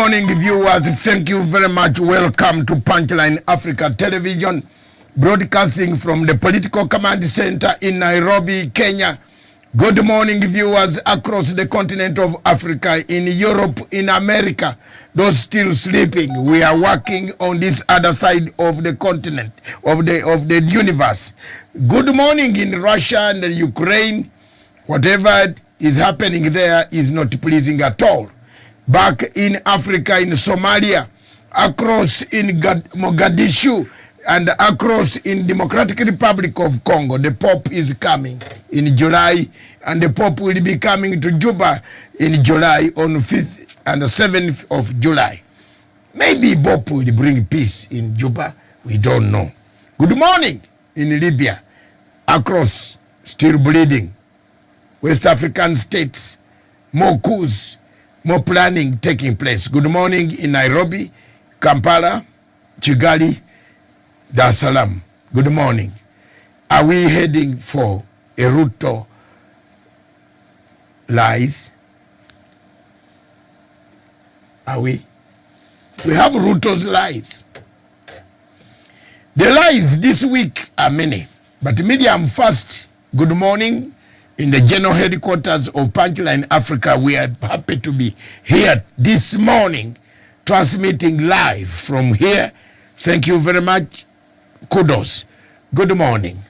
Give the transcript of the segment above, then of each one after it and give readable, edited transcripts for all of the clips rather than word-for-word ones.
morning, viewers. Thank you very much. Welcome to Punchline Africa Television, broadcasting from the Political Command Center in Nairobi, Kenya. Good morning, viewers across the continent of Africa, in Europe, in America. Those still sleeping, we are working on this other side of the continent, of the universe. Good morning in Russia and Ukraine. Whatever is happening there is not pleasing at all. Back in Africa, in Somalia, across in Mogadishu, and across in Democratic Republic of Congo, the Pope is coming in July, and the Pope will be coming to Juba in July on 5th and 7th of July. Maybe Pope will bring peace in Juba. We don't know. Good morning in Libya, across still bleeding. West African states, more coups, more planning taking place. Good morning in Nairobi, Kampala, Kigali, Dar es Salaam. Good morning. Are we heading for a Ruto lies? Are we? We have Ruto's lies. The lies this week are many, but Medium first. Good morning. In the general headquarters of Punchline Africa, we are happy to be here this morning, transmitting live from here. Thank you very much. Kudos. Good morning,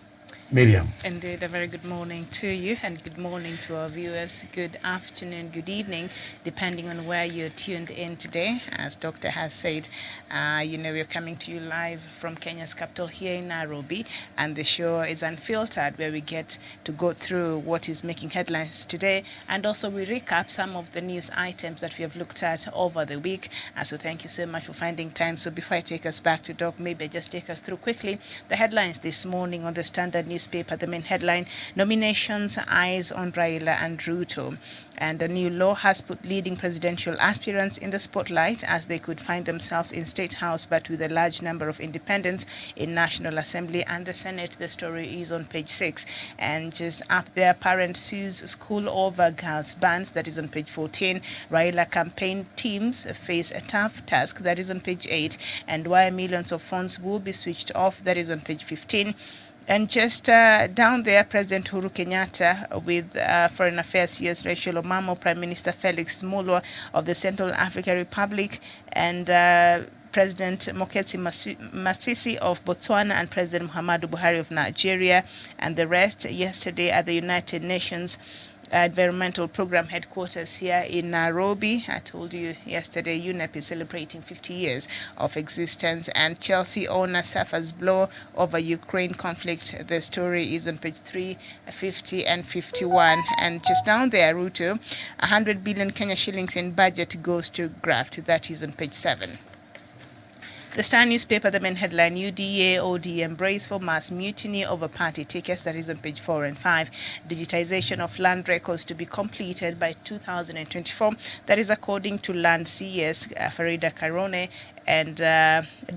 Miriam. Indeed, a very good morning to you, and good morning to our viewers. Good afternoon, good evening, depending on where you're tuned in today. As Doctor has said, we're coming to you live from Kenya's capital here in Nairobi, and the show is Unfiltered, where we get to go through what is making headlines today, and also we recap some of the news items that we have looked at over the week. So thank you so much for finding time. So before I take us back to Doc, maybe just take us through quickly the headlines this morning on the Standard newspaper. The main headline: nominations, eyes on Raila and Ruto. And the new law has put leading presidential aspirants in the spotlight, as they could find themselves in State House, but with a large number of independents in National Assembly and the Senate. The story is on page 6. And just up there, parent sues school over girls' bans. That is on page 14. Raila campaign teams face a tough task. That is on page 8. And why millions of funds will be switched off. That is on page 15. And just down there, President Uhuru Kenyatta with Foreign Affairs CS Rachel Omamo, Prime Minister Felix Mulwa of the Central African Republic, and President Mokgweetsi Masisi of Botswana, and President Muhammadu Buhari of Nigeria, and the rest yesterday at the United Nations Environmental Program headquarters here in Nairobi. I told you yesterday, UNEP is celebrating 50 years of existence, and Chelsea owner suffers blow over Ukraine conflict. The story is on page 3, 50 and 51. And just down there, Ruto, 100 billion Kenya shillings in budget goes to graft. That is on page 7. The Star newspaper, the main headline: UDA ODM brace for mass mutiny over party tickets. That is on page 4 and 5. Digitization of land records to be completed by 2024. That is according to Land CS Farida Karone. And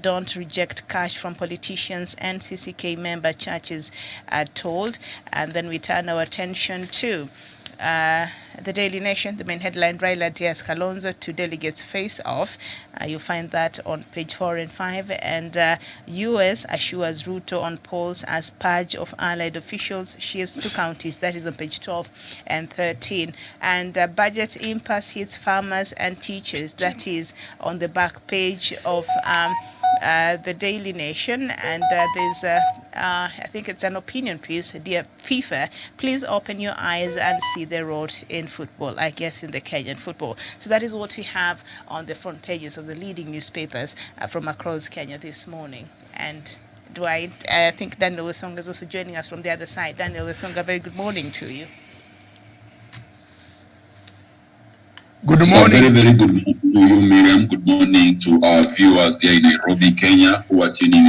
don't reject cash from politicians and CCK member churches are told. And then we turn our attention to the Daily Nation, the main headline: Raila dares Kalonzo to Delegates face off. You'll find that on page 4 and 5. And US assures Ruto on polls as purge of allied officials shifts to counties. That is on page 12 and 13. And budget impasse hits farmers and teachers. That is on the back page of the Daily Nation. And there's I think it's an opinion piece. Dear FIFA, please open your eyes and see the road in football, I guess in the Kenyan football. So that is what we have on the front pages of the leading newspapers from across Kenya this morning. And I think Daniel Wesonga is also joining us from the other side. Daniel Wesonga, very good morning to you. Good morning. Very, very good morning to you, Miriam. Good morning to our viewers here in Nairobi, Kenya, who are tuning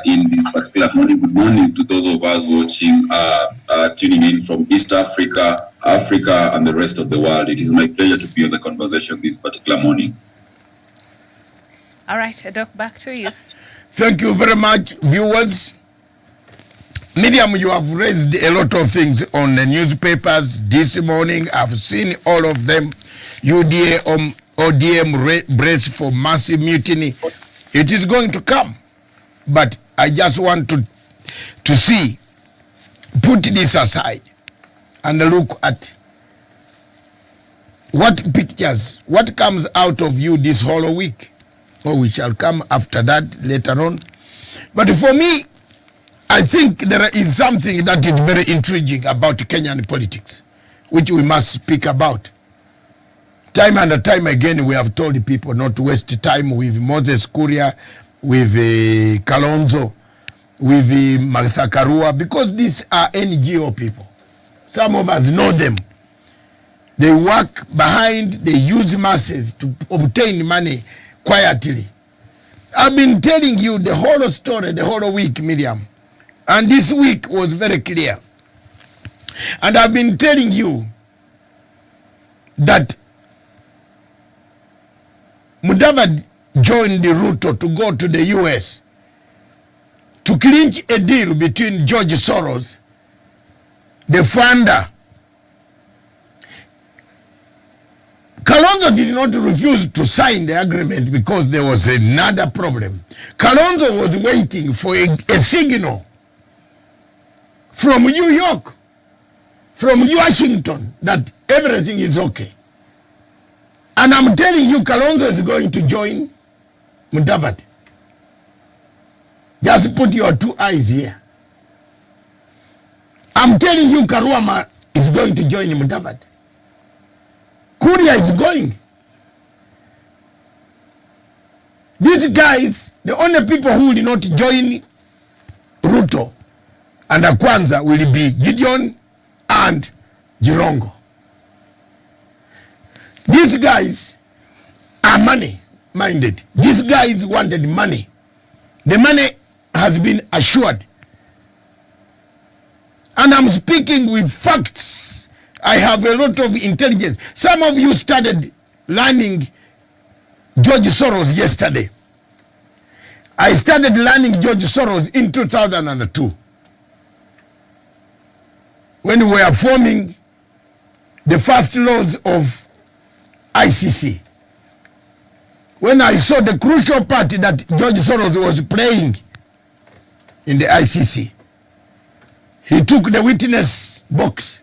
in this particular morning. Good morning to those of us watching, tuning in from East Africa, Africa, and the rest of the world. It is my pleasure to be on the conversation this particular morning. All right, Doc, back to you. Thank you very much, viewers. Miriam, you have raised a lot of things on the newspapers this morning. I've seen all of them. UDA ODM brace for massive mutiny. It is going to come. But I just want to see, put this aside and look at what pictures, what comes out of you this whole week. Or we shall come after that later on. But for me, I think there is something that is very intriguing about Kenyan politics, which we must speak about. Time and time again, we have told people not to waste time with Moses Kuria, with Kalonzo, with Martha Karua, because these are NGO people. Some of us know them. They work behind, they use masses to obtain money quietly. I've been telling you the whole story, the whole week, Miriam. And this week was very clear. And I've been telling you that Mudavadi joined the Ruto to go to the US to clinch a deal between George Soros, the founder. Kalonzo did not refuse to sign the agreement because there was another problem. Kalonzo was waiting for a signal from New York, from Washington, that everything is okay. And I'm telling you, Kalonzo is going to join Mudavadi. Just put your two eyes here. I'm telling you, Karuama is going to join Mudavadi. Kuria is going. These guys, the only people who will not join Ruto and Kwanza will be Gideon and Jirongo. These guys are money-minded. These guys wanted money. The money has been assured. And I'm speaking with facts. I have a lot of intelligence. Some of you started learning George Soros yesterday. I started learning George Soros in 2002. When we were forming the first laws of ICC. When I saw the crucial part that George Soros was playing in the ICC, he took the witness box.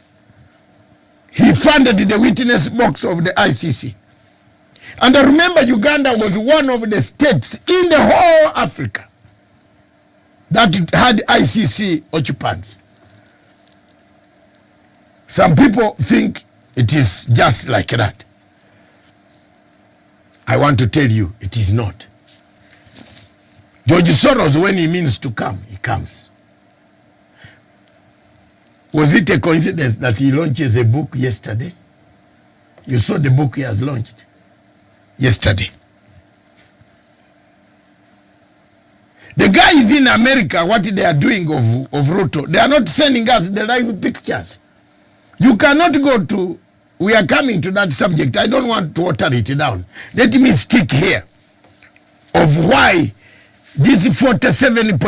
He funded the witness box of the ICC. And I remember Uganda was one of the states in the whole Africa that had ICC occupants. Some people think it is just like that. I want to tell you, it is not. George Soros, when he means to come, he comes. Was it a coincidence that he launches a book yesterday? You saw the book he has launched yesterday. The guys in America, what they are doing of Ruto, they are not sending us the live pictures. You cannot go to, we are coming to that subject. I don't want to water it down. Let me stick here of why these 21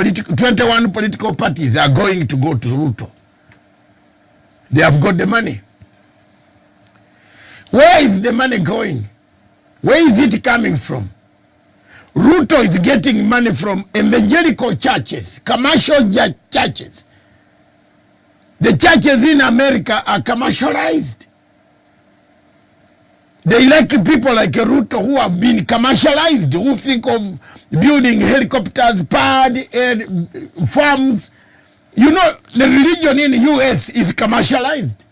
political parties are going to go to Ruto. They have got the money. Where is the money going? Where is it coming from? Ruto is getting money from evangelical churches, commercial churches. The churches in America are commercialized. They like people like Ruto who have been commercialized, who think of building helicopters, farms. You know, the religion in the US is commercialized,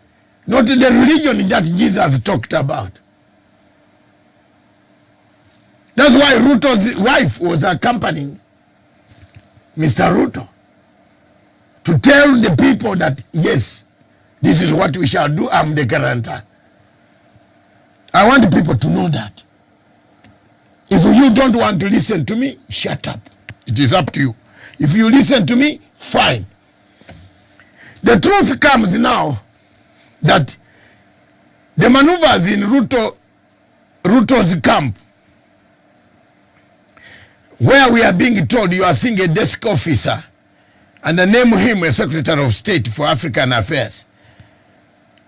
not the religion that Jesus talked about. That's why Ruto's wife was accompanying Mr. Ruto to tell the people that, yes, this is what we shall do. I'm the guarantor. I want people to know that. If you don't want to listen to me, shut up. It is up to you. If you listen to me, fine. The truth comes now that the maneuvers in Ruto's camp, where we are being told you are seeing a desk officer and name him a Secretary of State for African Affairs,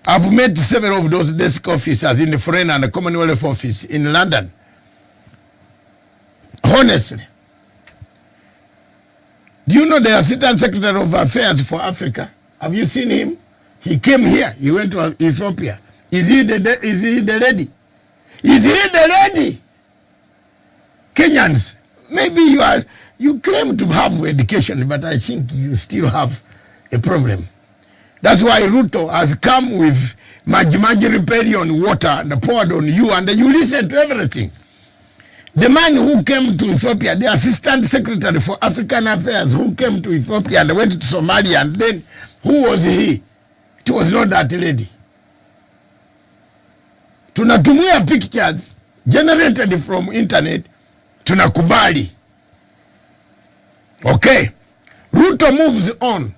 I've met several of those desk officers in the Foreign and the Commonwealth Office in London. Honestly. Do you know the Assistant Secretary of Affairs for Africa? Have you seen him? He came here. He went to Ethiopia. Is he the lady? Is he the lady? Kenyans, maybe you claim to have education, but I think you still have a problem. That's why Ruto has come with Maji Riparian water and poured on you, and you listen to everything. The man who came to Ethiopia, the Assistant Secretary for African Affairs who came to Ethiopia and went to Somalia, and then who was he? It was not that lady. Tunatumia pictures generated from internet, tunakubali. Okay. Ruto moves on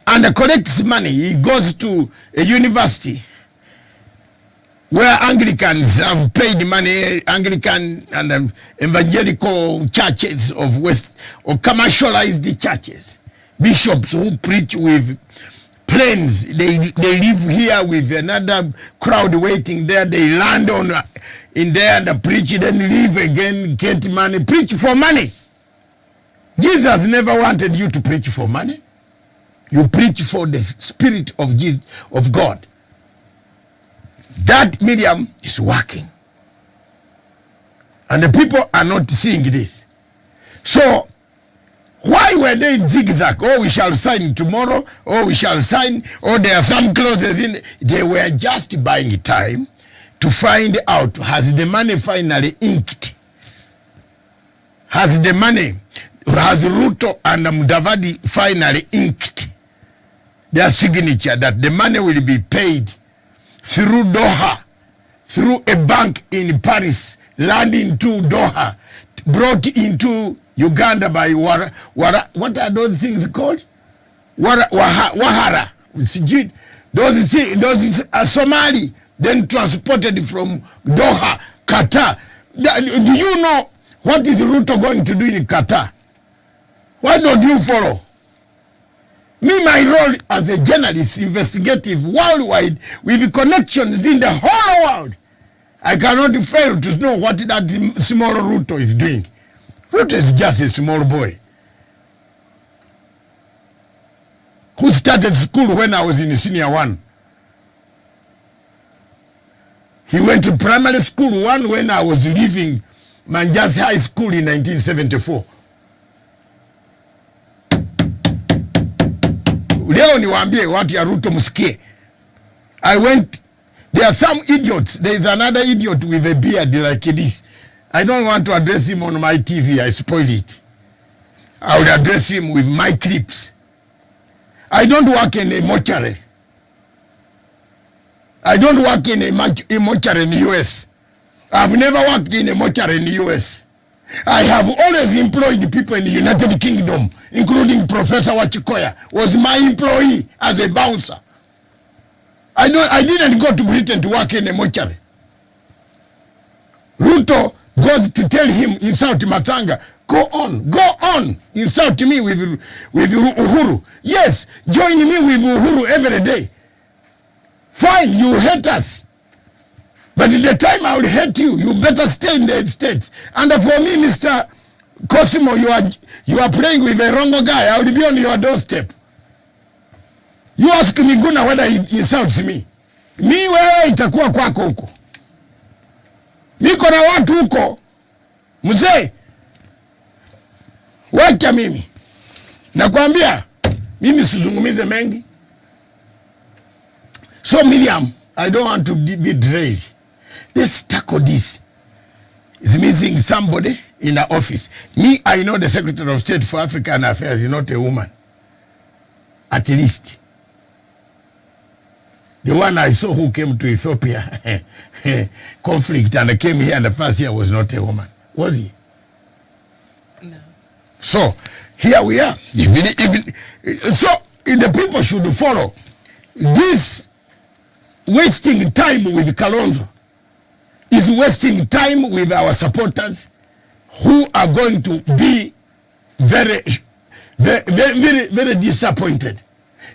and collects money. He goes to a university where Anglicans have paid money, Anglican and evangelical churches of West, or commercialized churches. Bishops who preach with planes, they live here with another crowd waiting there. They land on in there and preach, then leave again, get money, preach for money. Jesus never wanted you to preach for money. You preach for the Spirit of Jesus, of God. That medium is working. And the people are not seeing this. So, why were they zigzag? Oh, we shall sign tomorrow. Oh, we shall sign. Oh, there are some clauses in. They were just buying time to find out, has the money finally inked? Has Ruto and Mudavadi finally inked their signature that the money will be paid through Doha, through a bank in Paris, landing to Doha, brought into Uganda by what are those things called? Wahara. Those are Somali, then transported from Doha, Qatar. Do you know what is Ruto going to do in Qatar? Why don't you follow? Me, my role as a journalist, investigative, worldwide, with connections in the whole world, I cannot fail to know what that small Ruto is doing. Ruto is just a small boy who started school when I was in senior one. He went to primary school one when I was leaving Manjasi High School in 1974. Leo niwaambie watu ya Ruto msikie. There are some idiots. There is another idiot with a beard like this. I don't want to address him on my TV. I spoil it. I will address him with my clips. I don't work in a mortuary. I don't work in a mortuary in the US. I've never worked in a mortuary in the US. I have always employed people in the United Kingdom, including Professor Wachikoya, was my employee as a bouncer. I didn't go to Britain to work in a mortuary. Ruto goes to tell him, insult Matanga, go on, insult me with Uhuru. Yes, join me with Uhuru every day. Fine, you hate us. But at the time I will hate you, you better stay in the States. And for me, Mr. Cosimo, you are playing with a wrong guy. I will be on your doorstep. You ask Miguna whether he insults me. Mi wewe itakuwa kwako huko. Niko na watu huko. Mzee, wacha mimi. Nakwambia, mimi sizungumize mengi. So Miriam, I don't want to be derailed. Let's tackle this. Is missing somebody in the office. Me, I know the Secretary of State for African Affairs is not a woman. At least. The one I saw who came to Ethiopia, conflict, and came here and the past year was not a woman. Was he? No. So, here we are. So, the people should follow. This wasting time with Kalonzo is wasting time with our supporters who are going to be very, very, very, very disappointed.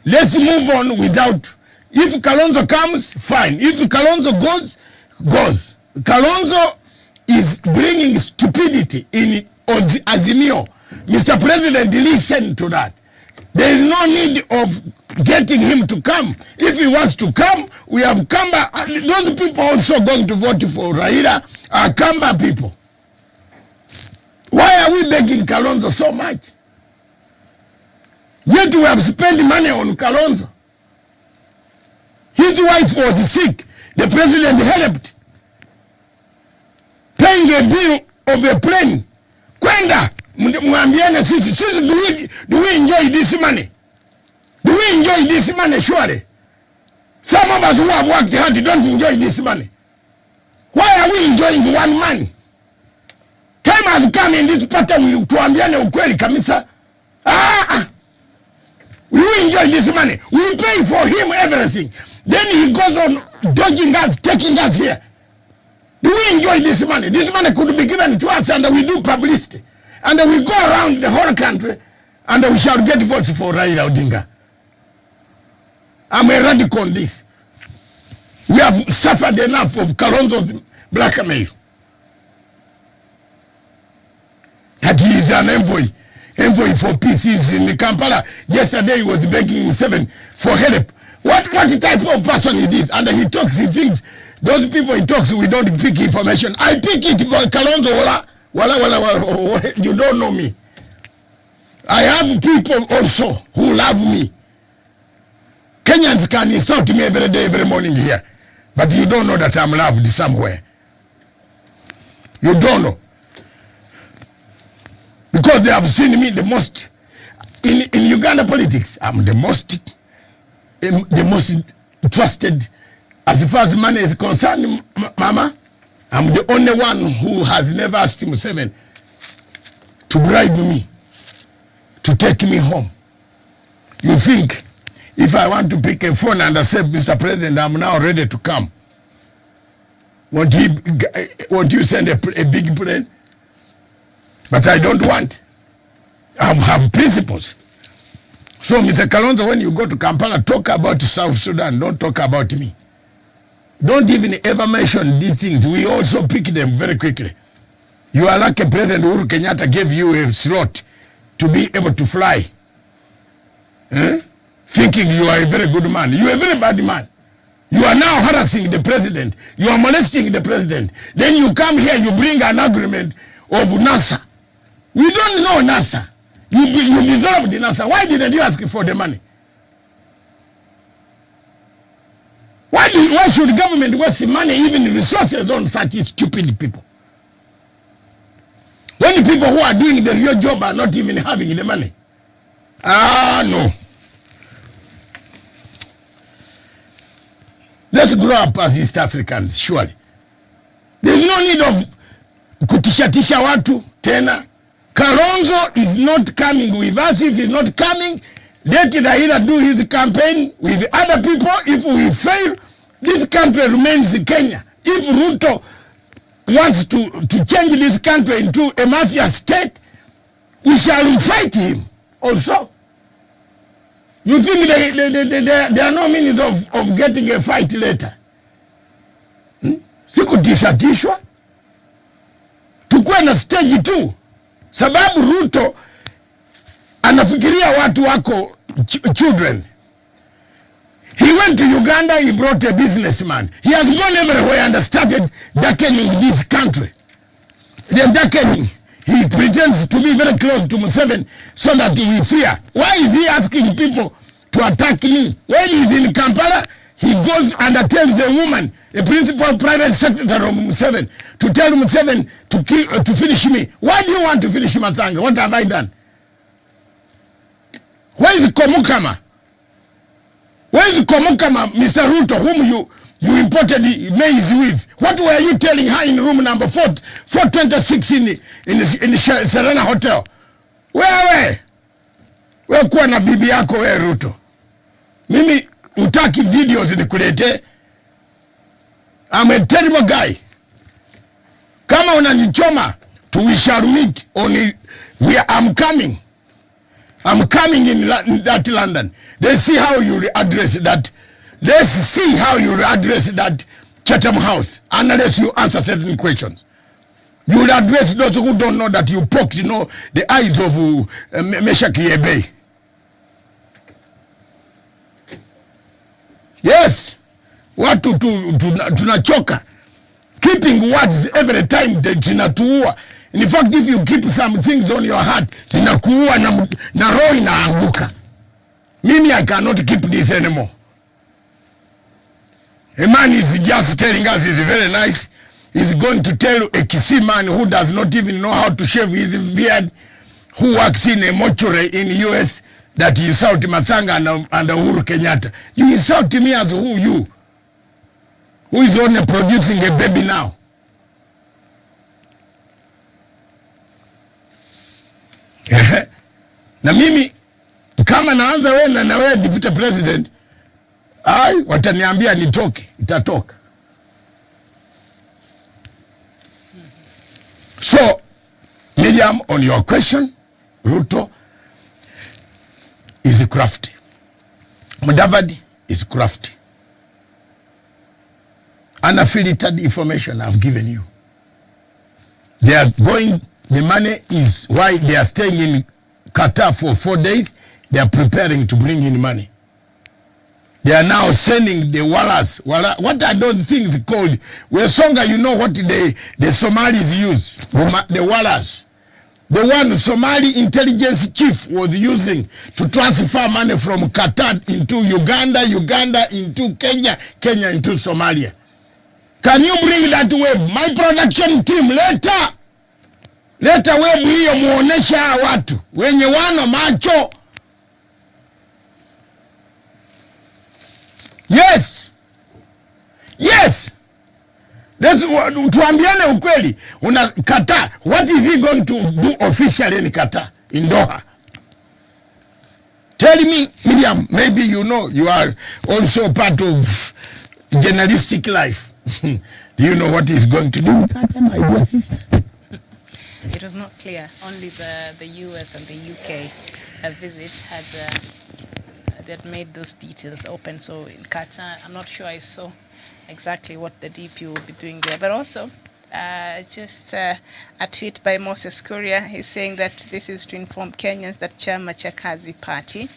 let's move on without. If Kalonzo comes, fine. If Kalonzo goes. Kalonzo is bringing stupidity in Azimio. Mr. President, listen to that. There is no need of getting him to come. If he wants to come, we have Kamba. Those people also going to vote for Raila are Kamba people. Why are we begging Kalonzo so much? Yet we have spent money on Kalonzo. His wife was sick. The president helped. Paying a bill of a plane. Kwenda. Mwambiane sisi, do we enjoy this money? Do we enjoy this money surely? Some of us who have worked hard don't enjoy this money. Why are we enjoying one money? Time has come in this party tuambiane ukweli kabisa. We enjoy this money. We pay for him everything. Then he goes on dodging us, taking us here. Do we enjoy this money? This money could be given to us and we do publicity. And we go around the whole country and we shall get votes for Raila Odinga. I'm a radical on this. We have suffered enough of Kalonzo's blackmail. That he is an envoy for peace. He's in Kampala. Yesterday he was begging Seven for help. What type of person is this? And he talks, he thinks, those people he talks, we don't pick information. I pick it, but Kalonzo, wala, you don't know me. I have people also who love me. Kenyans can insult me every day, every morning here. But you don't know that I'm loved somewhere. You don't know. Because they have seen me the most. In Uganda politics, I'm the most trusted. As far as money is concerned, Mama, I'm the only one who has never asked Museveni to bribe me, to take me home. You think if I want to pick a phone and say, Mr. President, I'm now ready to come, won't you send a big plane? But I don't want. I have principles. So, Mr. Kalonzo, when you go to Kampala, talk about South Sudan. Don't talk about me. Don't even ever mention these things. We also pick them very quickly. You are like a President Uhuru Kenyatta gave you a slot to be able to fly. Thinking you are a very good man. You are a very bad man. You are now harassing the president. You are molesting the president. Then you come here, you bring an agreement of NASA. We don't know NASA. You dissolved the NASA. Why didn't you ask for the money? Why should the government waste money, even resources, on such stupid people? When the people who are doing the real job are not even having the money. No. Let's grow up as East Africans, surely. There's no need of kutishatisha watu tena. Kalonzo is not coming with us. If he's not coming, let Raila do his campaign with other people. If we fail, this country remains Kenya. If Ruto wants to change this country into a mafia state, we shall fight him also. You think there are no means of getting a fight later? Sikutishatishwa. Tukue na stage 2. Sababu Ruto anafikiria watu wako children. He went to Uganda, he brought a businessman. He has gone everywhere and started darkening this country. The darkening. He pretends to be very close to Museveni so that we fear. Why is he asking people to attack me? When he's in Kampala, he goes and tells a woman, a principal private secretary of Museveni, to tell Museveni to finish me. Why do you want to finish Matanga? What have I done? Where is Komukama? Where is Komukama, Mr. Ruto, whom you imported maize with? What were you telling her in room number 426 in the Serena Hotel? Where kuwa na bibi yako we Ruto? Mimi utaki videos nikulete. I'm a terrible guy. Kama unanichoma, we shall meet only where I'm coming. I'm coming in that London. Let's see how you address that. Let's see how you address that Chatham House, unless you answer certain questions. You will address those who don't know that you poked, the eyes of Meshach Yebe. Yes. What tunachoka. Keeping words every time zinatuua. In fact, if you keep some things on your heart, zinakuua na roho inaanguka. Mimi, I cannot keep this anymore. A man is just telling us he's very nice. He's going to tell a Kisii man who does not even know how to shave his beard, who works in a mortuary in the US, that you insult Matsanga and Uhuru Kenyatta. You insult me as who you? Who is only producing a baby now? Na mimi kama naanza wewe na wewe deputy president, wataniambia nitoke, itatoka. So, Miriam, on your question, Ruto is crafty. Mudavadi is crafty. Unaffiliated information I've given you. They are going, the money is why they are staying in Qatar for 4 days. They are preparing to bring in money. They are now sending the wallas. What are those things called? Well, Songa, you know what the Somalis use? The wallas. The one Somali intelligence chief was using to transfer money from Qatar into Uganda, Uganda into Kenya, Kenya into Somalia. Can you bring that web? My production team, later web hiyo muonesha watu wenye wana macho. Yes. Yes. Tuambiane ukweli. Una Qatar. What is he going to do officially in Qatar? In Doha? Tell me, Miriam, maybe you know, you are also part of journalistic life. Do you know what he's going to do in Qatar, my dear sister? It was not clear. Only the US and the UK visit had made those details open. So in Qatar, I'm not sure I saw exactly what the DP will be doing there. But also, just a tweet by Moses Kuria, he's saying that this is to inform Kenyans that Chama cha Kazi Party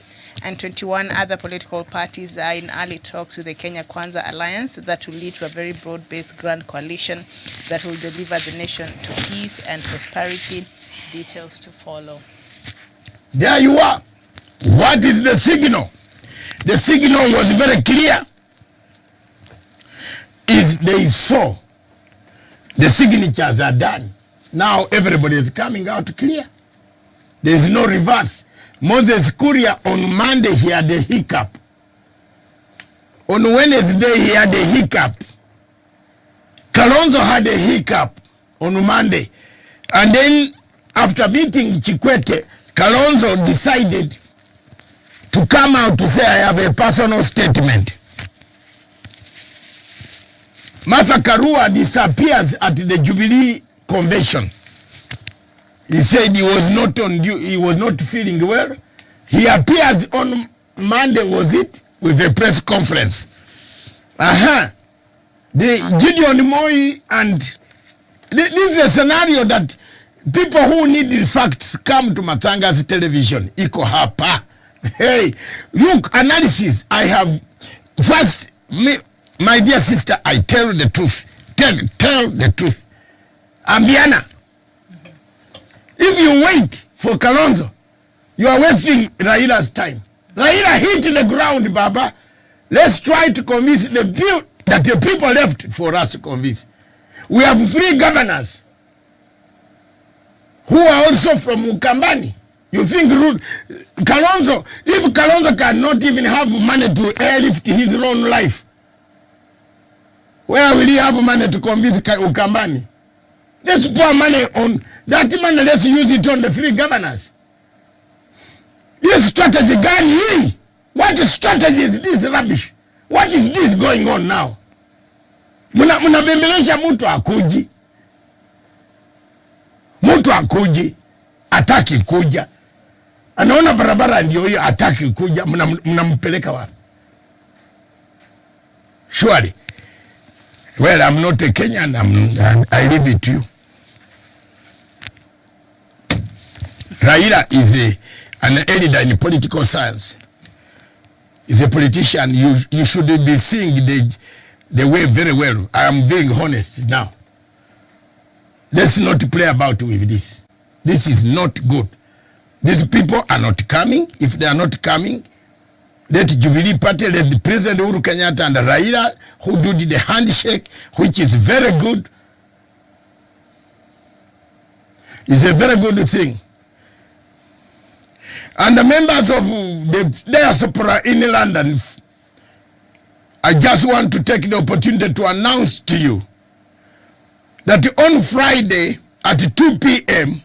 and 21 other political parties are in early talks with the Kenya Kwanza Alliance that will lead to a very broad-based grand coalition that will deliver the nation to peace and prosperity. Details to follow. There you are. What is the signal? The signal was very clear. Is they saw the signatures are done. Now everybody is coming out clear. There is no reverse. Moses Kuria on Monday he had a hiccup. On Wednesday he had a hiccup. Kalonzo had a hiccup on Monday. And then after meeting Chikwete, Kalonzo decided to come out to say, I have a personal statement. Martha Karua disappears at the Jubilee Convention. He said he was not on due, he was not feeling well. He appears on Monday, was it? With a press conference. The Gideon Moi, and this is a scenario that people who need the facts come to Matanga's television. Iko hapa. Hey, look, analysis. I have first, my dear sister, I tell the truth. Tell the truth. Ambiana. If you wait for Kalonzo, you are wasting Raila's time. Raila hit the ground, Baba. Let's try to convince the view that the people left for us to convince. We have 3 governors who are also from Ukambani. You think Kalonzo, if Kalonzo cannot even have money to airlift his own life, where will he have money to convince Ukambani? Let's pour money on that money. Let's use it on the 3 governors. This strategy gani? What strategy is this rubbish? What is this going on now? Munabembelesha mtu akuji. Mtu akuji. Ataki kuja. anaona barabara ndio hiyo, ataki kuja, mnampeleka wapi? Surely. Well, I'm not a Kenyan, I leave it to you. Raila is an elder in political science. He's a politician. You should be seeing the way very well. I am being honest now. Let's not play about with this. This is not good. These people are not coming. If they are not coming, let Jubilee Party, let the President Uhuru Kenyatta and Raila, who did the handshake, which is very good. It's a very good thing. And the members of the diaspora in London, I just want to take the opportunity to announce to you that on Friday at 2 p.m.,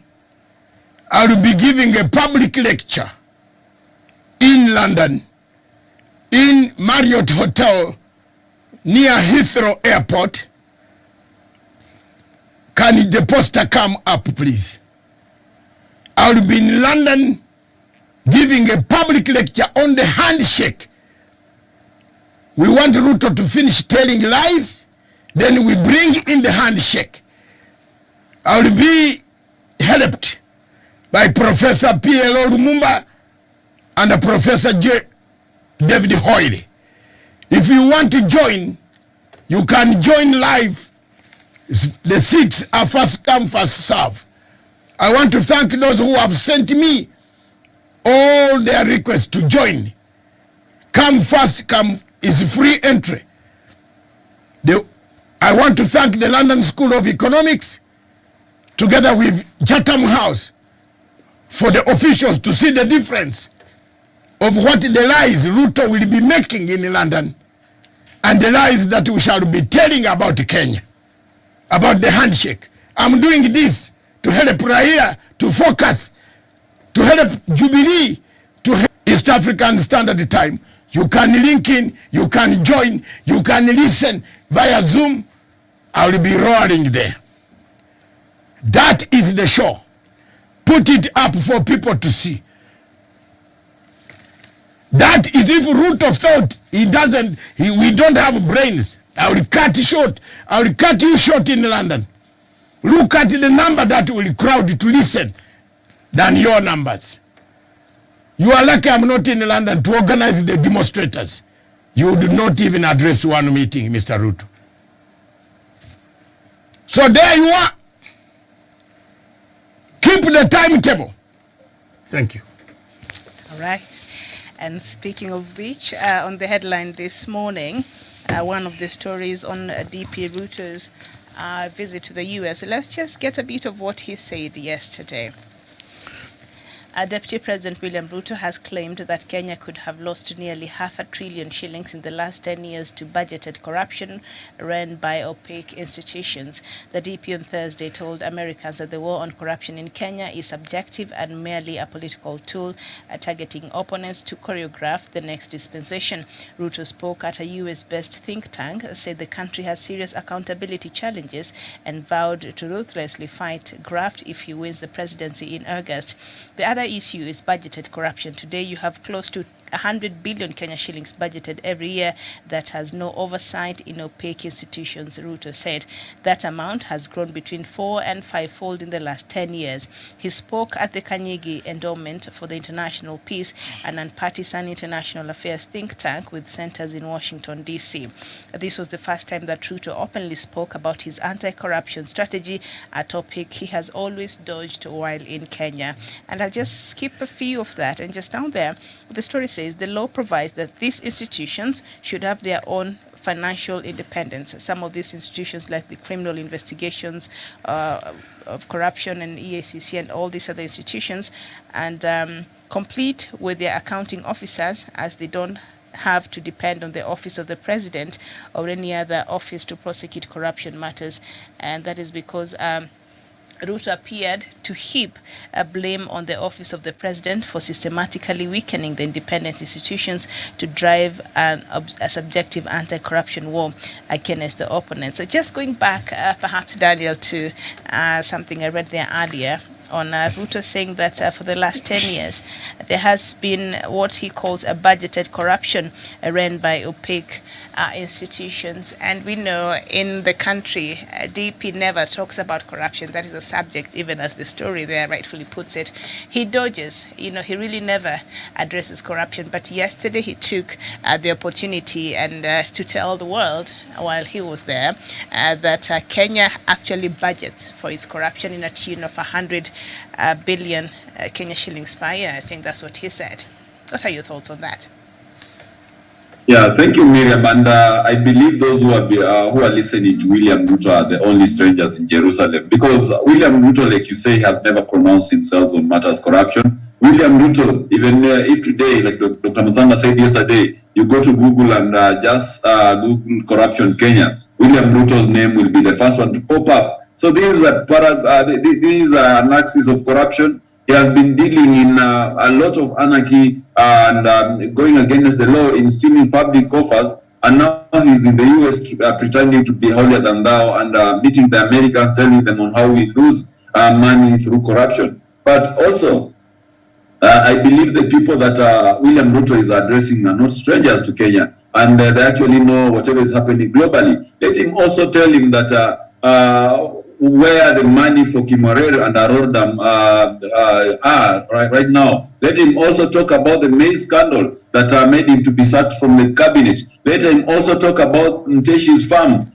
I will be giving a public lecture in London, in Marriott Hotel near Heathrow Airport. Can the poster come up, please? I will be in London giving a public lecture on the handshake. We want Ruto to finish telling lies, then we bring in the handshake. I will be helped by Professor P.L.O. Lumumba and Professor J. David Hoyle. If you want to join, you can join live. The seats are first come, first serve. I want to thank those who have sent me all their requests to join. Come first, come is free entry. I want to thank the London School of Economics together with Chatham House for the officials to see the difference of what the lies Ruto will be making in London and the lies that we shall be telling about Kenya, about the handshake. I'm doing this to help Raila to focus, to help Jubilee, to help East African Standard Time. You can link in, you can join, you can listen via Zoom. I will be rolling there. That is the show. Put it up for people to see. That is if Ruto thought we don't have brains. I will cut short. I will cut you short in London. Look at the number that will crowd to listen than your numbers. You are lucky I'm not in London to organize the demonstrators. You did not even address one meeting, Mr. Ruto. So there you are. Keep the timetable. Thank you. All right. And speaking of which, on the headline this morning, one of the stories on DP Ruto's visit to the US. Let's just get a bit of what he said yesterday. Deputy President William Ruto has claimed that Kenya could have lost nearly $500 billion shillings in the last 10 years to budgeted corruption run by opaque institutions. The DP on Thursday told Americans that the war on corruption in Kenya is subjective and merely a political tool targeting opponents to choreograph the next dispensation. Ruto spoke at a US-based think tank, said the country has serious accountability challenges, and vowed to ruthlessly fight graft if he wins the presidency in August. The other issue is budgeted corruption. Today you have close to 100 billion Kenya shillings budgeted every year that has no oversight in opaque institutions, Ruto said. That amount has grown between 4- and 5-fold in the last 10 years. He spoke at the Kanyigi Endowment for the International Peace, an nonpartisan international affairs think tank with centers in Washington, D.C. This was the first time that Ruto openly spoke about his anti-corruption strategy, a topic he has always dodged while in Kenya. And I'll just skip a few of that. And just down there, the story says the law provides that these institutions should have their own financial independence. Some of these institutions, like the criminal investigations of corruption and EACC and all these other institutions, and complete with their accounting officers, as they don't have to depend on the office of the president or any other office to prosecute corruption matters. And that is because Ruto appeared to heap blame on the office of the president for systematically weakening the independent institutions to drive a subjective anti-corruption war against the opponents. So just going back, perhaps, Daniel, to something I read there earlier on Ruto, saying that for the last 10 years, there has been what he calls a budgeted corruption run by opaque institutions. And we know in the country, DP never talks about corruption. That is a subject, even as the story there rightfully puts it. He dodges, he really never addresses corruption. But yesterday he took the opportunity and to tell the world while he was there that Kenya actually budgets for its corruption in a tune of 100 billion Kenya shillings per year. I think that's what he said. What are your thoughts on that? Yeah, thank you, Miriam. And I believe those who are listening to William Ruto are the only strangers in Jerusalem, because William Ruto, like you say, has never pronounced himself on matters corruption. William Ruto, even if today, like Dr. Muzanga said yesterday, you go to Google and just Google corruption Kenya, William Ruto's name will be the first one to pop up. So this is an axis of corruption. He has been dealing in a lot of anarchy and going against the law in stealing public coffers, and now he's in the US pretending to be holier than thou and meeting the Americans, telling them on how we lose money through corruption. But also, I believe the people that William Ruto is addressing are not strangers to Kenya, and they actually know whatever is happening globally. Let him also tell him that where the money for Kimorere and Arodam are right now. Let him also talk about the maize scandal that made him to be sacked from the cabinet. Let him also talk about Mteshi's farm,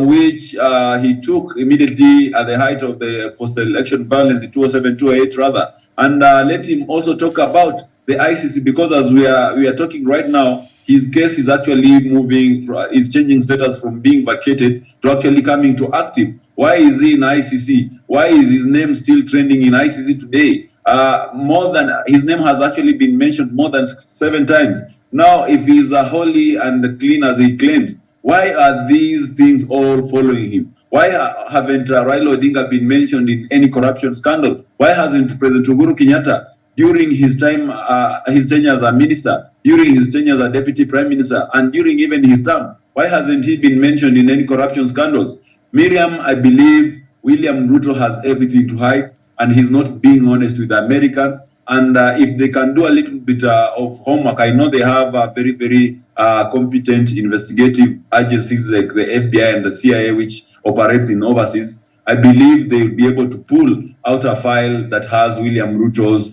which he took immediately at the height of the post-election violence, 2007-2008 rather. And let him also talk about the ICC, because as we are talking right now, his case is actually is changing status from being vacated to actually coming to active. Why is he in ICC? Why is his name still trending in ICC today? His name has actually been mentioned more than 7 times. Now, if he is holy and clean as he claims, why are these things all following him? Why haven't Raila Odinga been mentioned in any corruption scandal? Why hasn't President Uhuru Kenyatta, during his time, his tenure as a minister, during his tenure as a deputy prime minister, and during even his term, why hasn't he been mentioned in any corruption scandals? Miriam, I believe William Ruto has everything to hide, and he's not being honest with the Americans. And if they can do a little bit of homework, I know they have very, very competent investigative agencies like the FBI and the CIA, which operates in overseas. I believe they will be able to pull out a file that has William Ruto's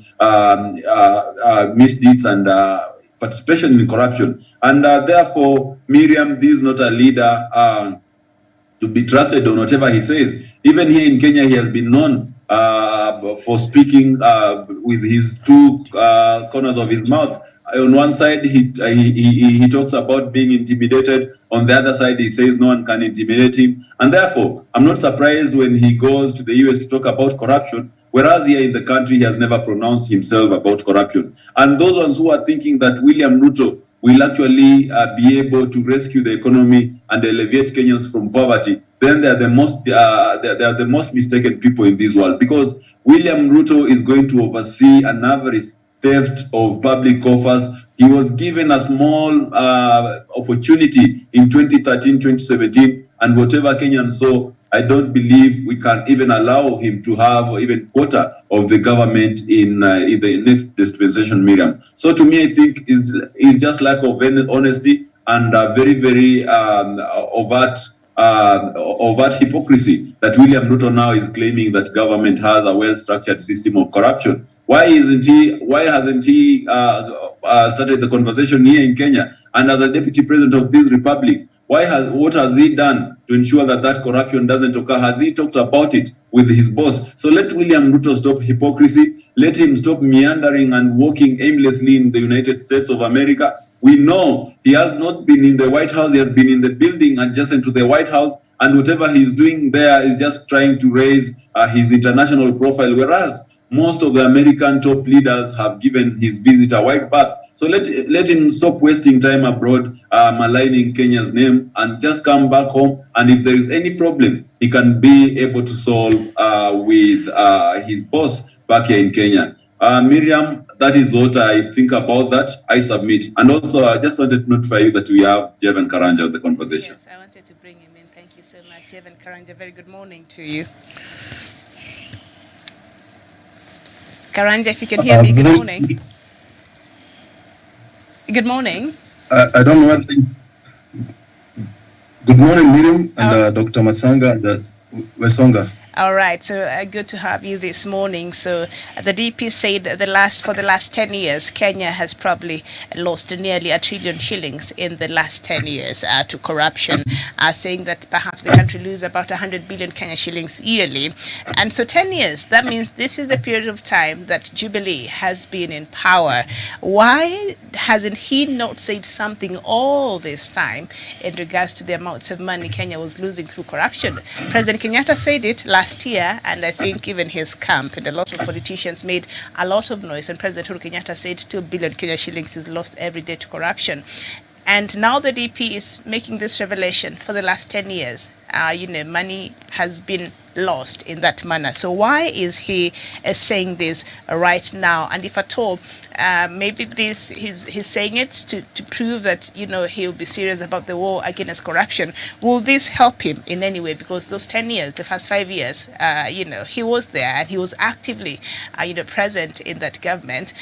misdeeds and participation in corruption. And therefore, Miriam, this is not a leader to be trusted on whatever he says. Even here in Kenya, he has been known for speaking with his 2 corners of his mouth. On one side, he talks about being intimidated. On the other side, he says no one can intimidate him. And therefore, I'm not surprised when he goes to the US to talk about corruption, whereas here in the country, he has never pronounced himself about corruption. And those ones who are thinking that William Ruto will actually be able to rescue the economy and elevate Kenyans from poverty, then they are the most mistaken people in this world, because William Ruto is going to oversee an average theft of public coffers. He was given a small opportunity in 2013, 2017, and whatever Kenyans saw, I don't believe we can even allow him to have even quarter of the government in the next dispensation, Miriam. So to me, I think it's just lack of honesty and very, very overt hypocrisy that William Ruto now is claiming that government has a well-structured system of corruption. Why hasn't he started the conversation here in Kenya? And as a deputy president of this republic, what has he done to ensure that corruption doesn't occur? Has he talked about it with his boss? So let William Ruto stop hypocrisy. Let him stop meandering and walking aimlessly in the United States of America. We know he has not been in the White House. He has been in the building adjacent to the White House, and whatever he's doing there is just trying to raise his international profile, whereas most of the American top leaders have given his visit a wide berth. So let him stop wasting time abroad, maligning Kenya's name, and just come back home. And if there is any problem, he can be able to solve with his boss back here in Kenya. Miriam, that is what I think about that. I submit. And also, I just wanted to notify you that we have Jevan Karanja of the conversation. Yes, I wanted to bring him in. Thank you so much, Jevan Karanja. Very good morning to you. Karanja, if you can hear me, good morning. Good morning. I don't know what. Good morning, Miriam and Dr. Masanga and Wesonga. All right, so good to have you this morning. So the DP said for the last 10 years, Kenya has probably lost nearly $1 trillion shillings in the last 10 years to corruption, saying that perhaps the country loses about 100 billion Kenya shillings yearly. And so 10 years, that means this is the period of time that Jubilee has been in power. Why hasn't he not said something all this time in regards to the amount of money Kenya was losing through corruption? President Kenyatta said it last year, and I think even his camp and a lot of politicians made a lot of noise, and President Uhuru Kenyatta said 2 billion Kenya shillings is lost every day to corruption. And now the DP is making this revelation for the last 10 years. Money has been lost in that manner. So why is he saying this right now? And if at all, maybe he's saying it to prove that, he'll be serious about the war against corruption. Will this help him in any way? Because those 10 years, the first 5 years, he was there and he was actively, present in that government.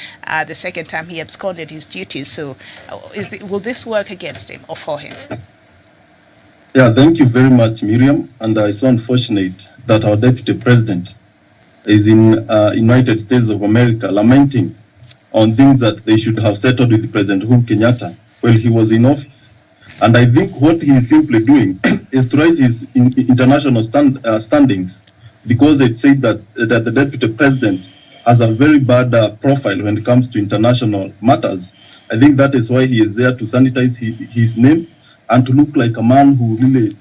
The second time he absconded his duties. So will this work against him or for him? Yeah, thank you very much, Miriam. And it's so unfortunate that our deputy president is in United States of America lamenting on things that they should have settled with President Uhuru Kenyatta while he was in office. And I think what he is simply doing is to raise his international standings, because it said that the deputy president has a very bad profile when it comes to international matters. I think that is why he is there to sanitize his name and to look like a man who really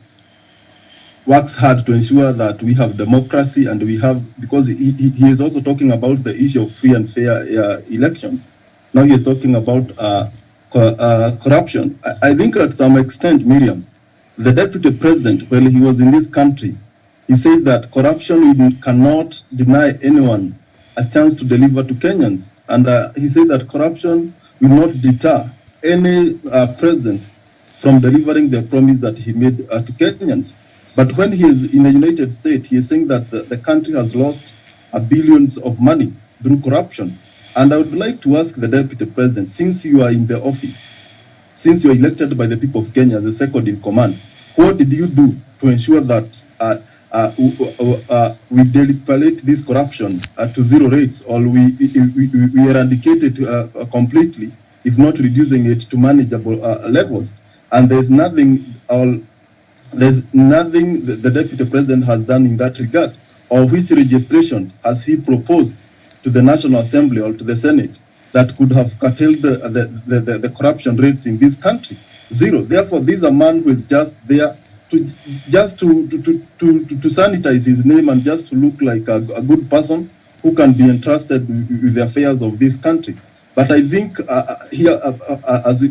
works hard to ensure that we have democracy, and we have, because he is also talking about the issue of free and fair elections. Now he is talking about corruption. I think at some extent, Miriam, the deputy president, when he was in this country, he said that corruption cannot deny anyone a chance to deliver to Kenyans. And he said that corruption will not deter any president from delivering the promise that he made to Kenyans. But when he is in the United States, he is saying that the country has lost billions of money through corruption. And I would like to ask the deputy president, since you are in the office, since you are elected by the people of Kenya as the second in command, what did you do to ensure that we depopulate this corruption to zero rates, or we eradicate it completely, if not reducing it to manageable levels? And there's nothing the deputy president has done in that regard. Or which registration has he proposed to the National Assembly or to the Senate that could have curtailed the corruption rates in this country? Zero. Therefore, this is a man who is just there to sanitize his name and just to look like a good person who can be entrusted with the affairs of this country. But I think here, as he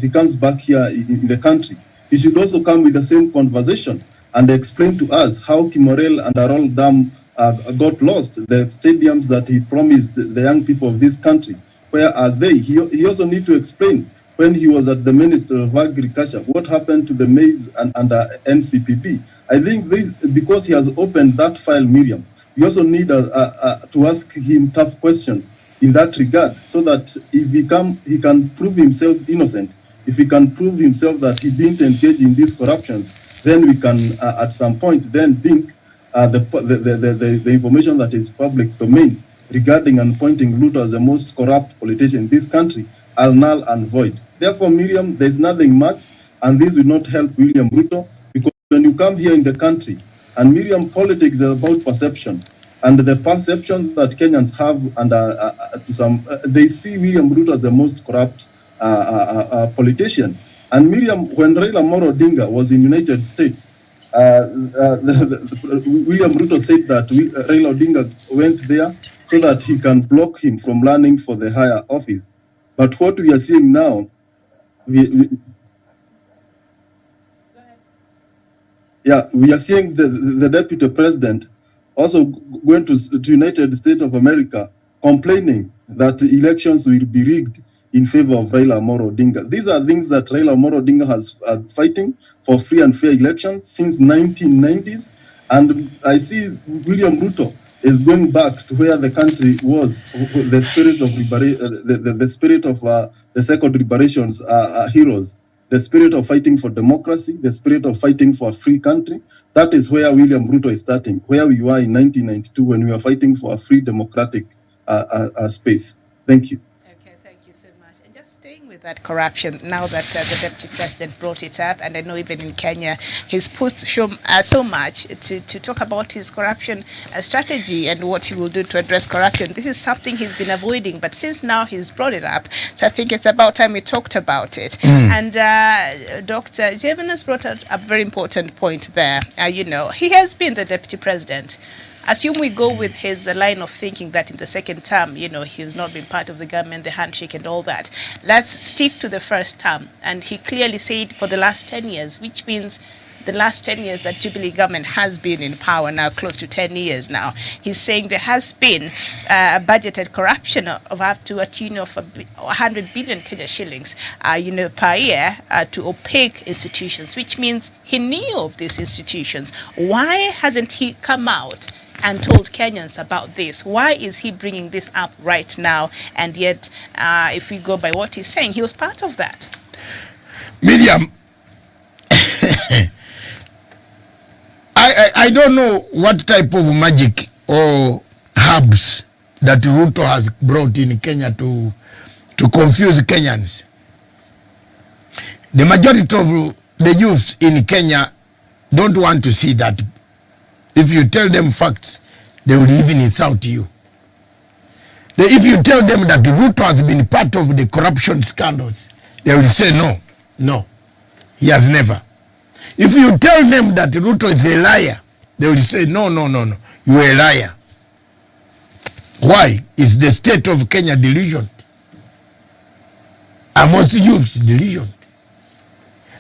comes back here in the country, he should also come with the same conversation and explain to us how Kimorel and Arol Dam got lost, the stadiums that he promised the young people of this country. Where are they? He also need to explain, when he was at the Minister of Agriculture, what happened to the maize and NCPP. I think this, because he has opened that file, Miriam, we also need to ask him tough questions in that regard, so that if he can prove himself innocent, if he can prove himself that he didn't engage in these corruptions, then we can at some point then think the information that is public domain regarding and pointing Ruto as the most corrupt politician in this country are null and void. Therefore, Miriam, there's nothing much, and this will not help William Ruto, because when you come here in the country, and Miriam, politics is about perception. And the perception that Kenyans have, and to some, they see William Ruto as the most corrupt politician. And Miriam, when Raila Moro Odinga was in United States, William Ruto said that Raila Odinga went there so that he can block him from running for the higher office. But what we are seeing now, we are seeing the deputy president also going to United States of America complaining that elections will be rigged in favor of Raila Moro Odinga. These are things that Raila Moro Odinga has fighting for free and fair elections since 1990s. And I see William Ruto is going back to where the country was. The spirit of the spirit of the second liberations heroes. The spirit of fighting for democracy, the spirit of fighting for a free country. That is where William Ruto is starting, where we were in 1992 when we were fighting for a free democratic space. Thank you. Okay, thank you so much. And just staying with that corruption, now that the Deputy President brought it up, and I know even in Kenya, he's pushed so much to talk about his corruption strategy and what he will do to address corruption. This is something he's been avoiding, but since now he's brought it up, so I think it's about time we talked about it. And Dr. Jevon has brought up a very important point there. You know, he has been the Deputy President. Assume we go with his line of thinking that in the second term, you know, he's not been part of the government, the handshake and all that. Let's stick to the first term. And he clearly said for the last 10 years, which means the last 10 years that Jubilee government has been in power now, close to 10 years now. He's saying there has been budgeted corruption of up to a tune of 100 billion Kenya shillings, you know, per year to opaque institutions, which means he knew of these institutions. Why hasn't he come out and told Kenyans about this? Why is he bringing this up right now? And yet, if we go by what he's saying, he was part of that. Miriam, I don't know what type of magic or herbs that Ruto has brought in Kenya to confuse Kenyans. The majority of the youth in Kenya don't want to see that. If you tell them facts, they will even insult you. If you tell them that Ruto has been part of the corruption scandals, they will say no, he has never. If you tell them that Ruto is a liar, they will say no, you are a liar. Why? Is the state of Kenya delusioned? Are most youths delusioned?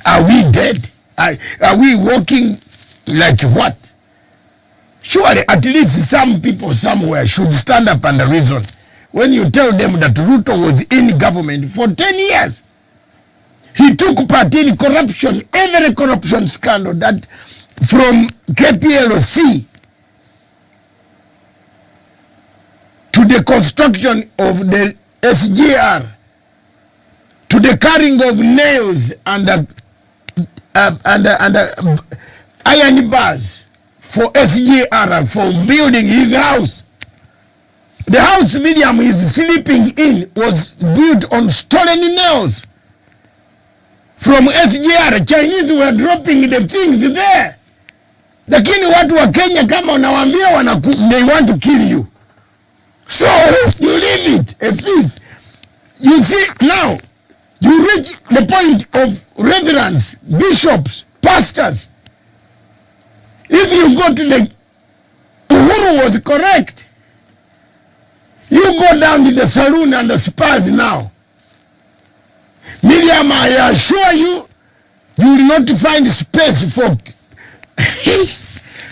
Are we dead? Are we walking like what? Surely at least some people somewhere should stand up and reason. When you tell them that Ruto was in government for 10 years, he took part in corruption, every corruption scandal, that from KPLC to the construction of the SGR, to the carrying of nails and iron bars for SGR, for building his house. The house Miriam is sleeping in was built on stolen nails. From SGR, Chinese were dropping the things there. Lakini watu wa Kenya kama unawaambia they want to kill you. So you leave it, a thief. You see, now you reach the point of reverends, bishops, pastors. If you go to the Uhuru was correct. You go down to the saloon and the spas now. Miriam, I assure you, you will not find space for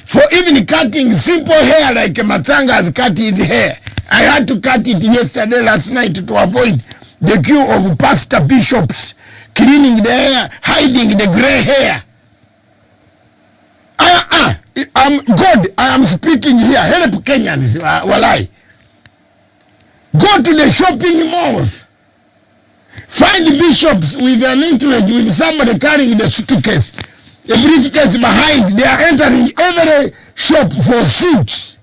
for even cutting simple hair like Matanga has cut his hair. I had to cut it yesterday, last night, to avoid the queue of pastor bishops cleaning the hair, hiding the gray hair. God, I am speaking here. Help Kenyans, walai. Go to the shopping malls. Find bishops with an interest, with somebody carrying the suitcase, a briefcase behind. They are entering every shop for suits.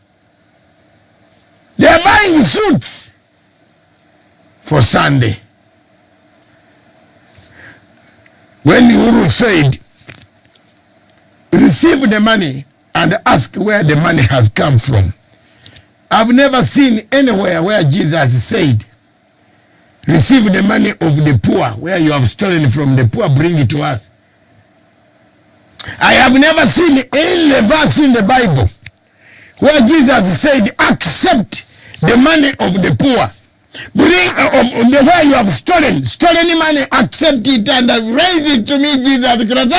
They are buying suits for Sunday. When Uhuru said, receive the money and ask where the money has come from, I've never seen anywhere where Jesus said, receive the money of the poor, where you have stolen from the poor, bring it to us. I have never seen any verse in the Bible where Jesus said, accept the money of the poor. Bring of the way you have stolen money, accept it and raise it to me, Jesus Christ.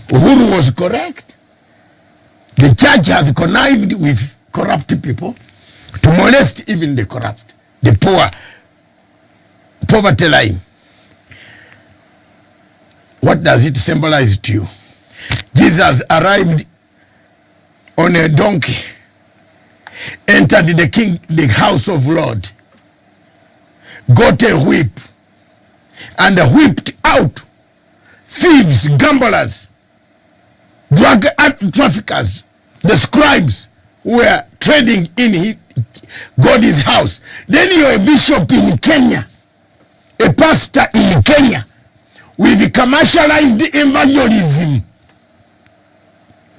Uhuru was correct. The church has connived with corrupt people to molest even the corrupt, the poor, poverty line. What does it symbolize to you? Jesus arrived on a donkey, entered the house of Lord, got a whip, and whipped out thieves, gamblers, drug traffickers, the scribes who were trading in God's house. Then you're a bishop in Kenya, a pastor in Kenya, with commercialized evangelism.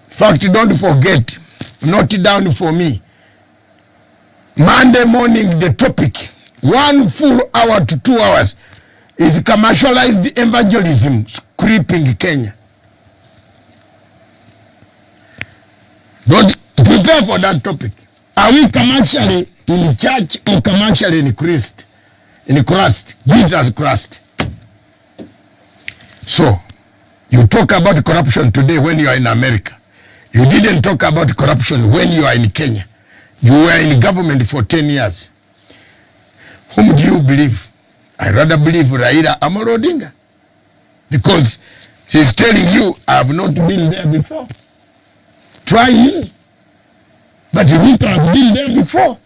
In fact, don't forget, note it down for me. Monday morning, the topic, 1 full hour to 2 hours, is commercialized evangelism creeping Kenya. Don't prepare for that topic. Are we commercially in church or commercially in Christ? In Christ, Jesus Christ. So, you talk about corruption today when you are in America. You didn't talk about corruption when you are in Kenya. You were in government for 10 years. Whom do you believe? I rather believe Raila Amolo Odinga. Because he's telling you, I have not been there before. Try me. But Ruto have been there before.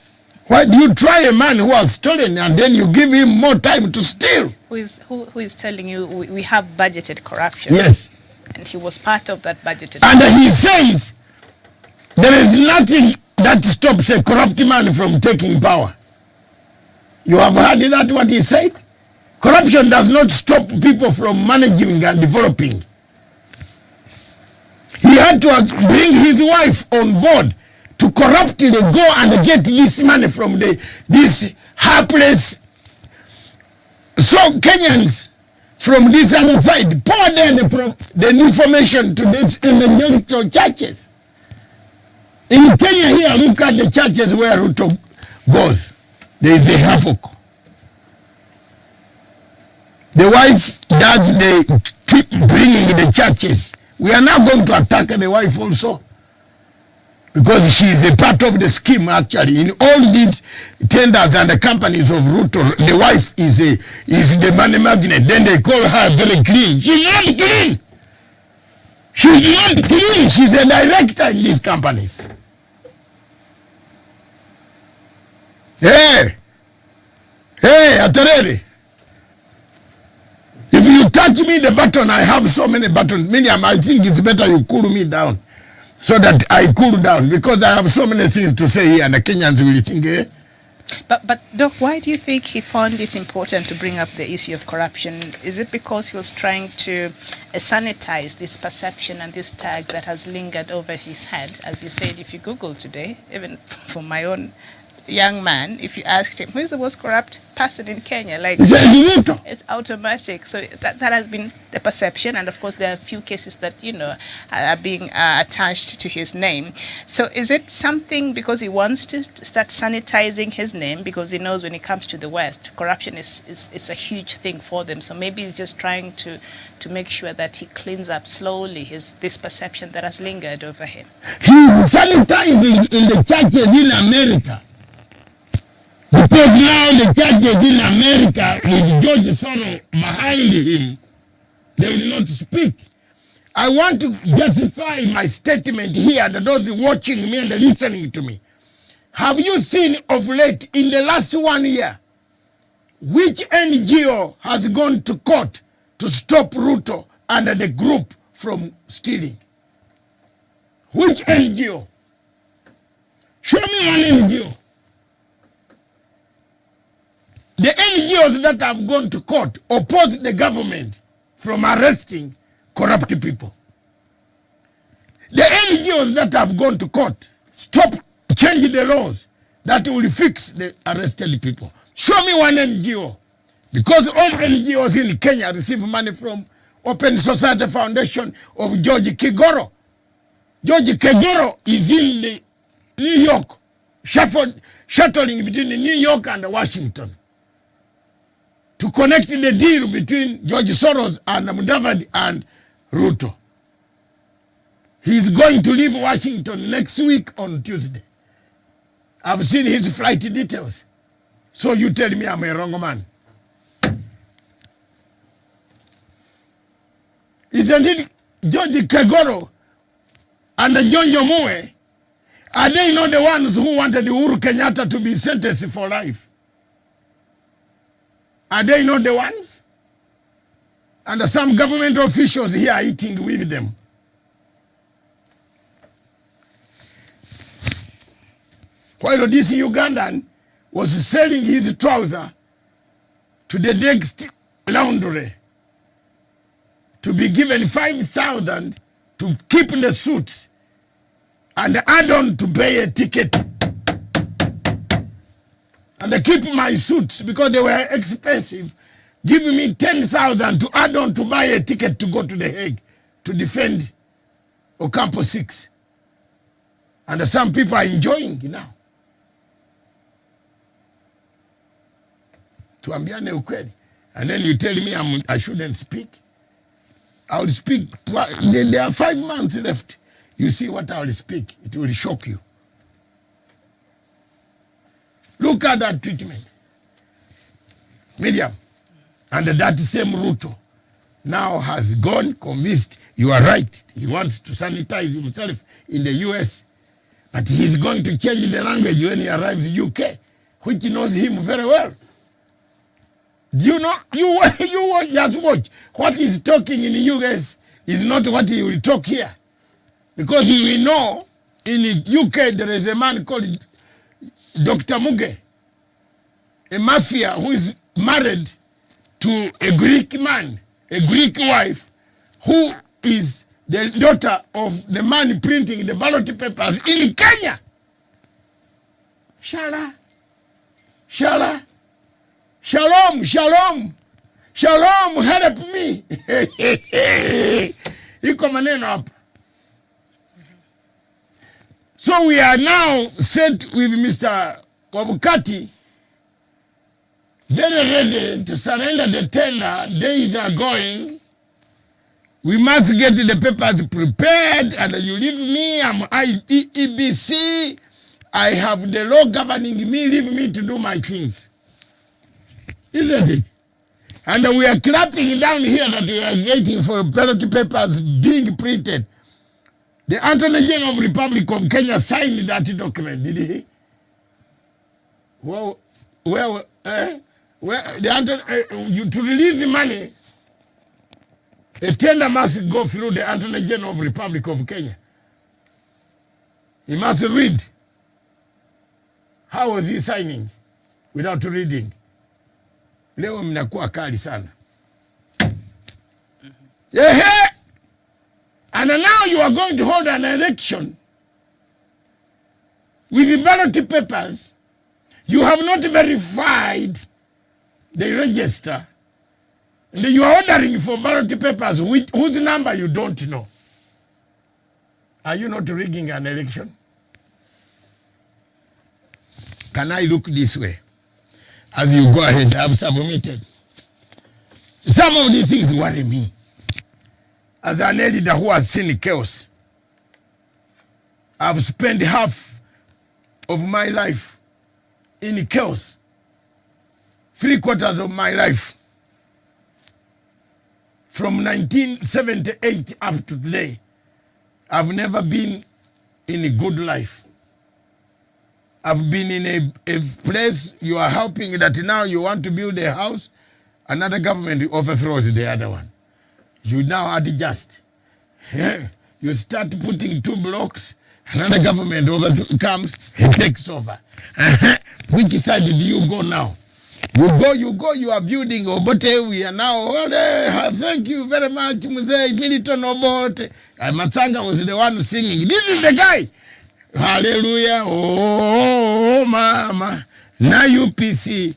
Why do you try a man who has stolen and then you give him more time to steal? Who is telling you we have budgeted corruption? Yes. And he was part of that budgeted And he says there is nothing that stops a corrupt man from taking power. You have heard that what he said? Corruption does not stop people from managing and developing. He had to bring his wife on board to corruptly go and get this money from this helpless. So Kenyans from this other side pour the information to these evangelical churches. In Kenya here, look at the churches where Ruto goes. There is a havoc. The wife does keep bringing the churches. We are now going to attack the wife also, because she is a part of the scheme actually. In all these tenders and the companies of Ruto, the wife is the money magnet. Then they call her very clean. She's not clean. She's not clean. She's a director in these companies. Hey, Aterere. If you touch me the button, I have so many buttons. Miriam, I think it's better you cool me down so that I cool down, because I have so many things to say here and the Kenyans will think, eh? But Doc, why do you think he found it important to bring up the issue of corruption? Is it because he was trying to sanitize this perception and this tag that has lingered over his head? As you said, if you Google today, even for my own young man, if you asked him, who is the most corrupt person in Kenya? Like, it's automatic. So that has been the perception. And of course, there are a few cases that, are being attached to his name. So is it something because he wants to start sanitizing his name, because he knows when it comes to the West, corruption is a huge thing for them. So maybe he's just trying to make sure that he cleans up slowly this perception that has lingered over him. He's sanitizing in the churches in America. Because now the churches in America, with George Soros behind him, they will not speak. I want to justify my statement here, and those watching me and listening to me. Have you seen of late, in the last 1 year, which NGO has gone to court to stop Ruto and the group from stealing? Which NGO? Show me one NGO. The NGOs that have gone to court oppose the government from arresting corrupt people. The NGOs that have gone to court change the laws that will fix the arrested people. Show me one NGO. Because all NGOs in Kenya receive money from Open Society Foundation of George Kigoro. George Kigoro is in the New York, shuttling between New York and Washington, to connect the deal between George Soros and Mudavadi and Ruto. He's going to leave Washington next week on Tuesday. I've seen his flight details. So you tell me I'm a wrong man. Isn't it George Kagoro and John Jomue, are they not the ones who wanted Uhuru Kenyatta to be sentenced for life? Are they not the ones? And some government officials here are eating with them. While this Ugandan was selling his trouser to the next laundry to be given 5,000 to keep the suits and add on to pay a ticket. And I keep my suits because they were expensive. Give me 10,000 to add on to buy a ticket to go to The Hague to defend Ocampo 6. And some people are enjoying now. Tuambiane ukweli. And then you tell me I shouldn't speak. I will speak. There are 5 months left. You see what I will speak. It will shock you. Look at that treatment. Medium. And that same Ruto now has gone convinced you are right. He wants to sanitize himself in the US. But he's going to change the language when he arrives in UK, which knows him very well. Do you know? You just watch. What he's talking in the US is not what he will talk here. Because we know in the UK there is a man called Dr. Muge, a mafia who is married to a Greek man, a Greek wife, who is the daughter of the man printing the ballot papers in Kenya. Shala. Shalom, help me. Iko maneno hapa. So we are now set with Mr. Wabukati, very ready to surrender the tender. Days are going. We must get the papers prepared, and you leave me. I'm IEBC. I have the law governing me. Leave me to do my things. Isn't it? And we are clapping down here that we are waiting for ballot papers being printed. The Attorney General of the Republic of Kenya signed that document, did he? Well, to release the money, a tender must go through the Attorney General of the Republic of Kenya. He must read. How was he signing without reading? Leo mnakuwa kali sana. Yeah. And now you are going to hold an election with the ballot papers. You have not verified the register. And you are ordering for ballot papers whose number you don't know. Are you not rigging an election? Can I look this way? As you go ahead, I've submitted. Some of these things worry me. As an editor who has seen chaos, I've spent half of my life in chaos. 3/4 of my life. From 1978 up to today, I've never been in a good life. I've been in a place you are helping that now you want to build a house, another government overthrows the other one. You now adjust. You start putting 2 blocks, another government comes and takes over. Which side do you go now? You go, you are building Obote. We are now, thank you very much, Mzee Militon Obote. Matanga was the one singing. This is the guy. Hallelujah. Oh, mama. Now UPC,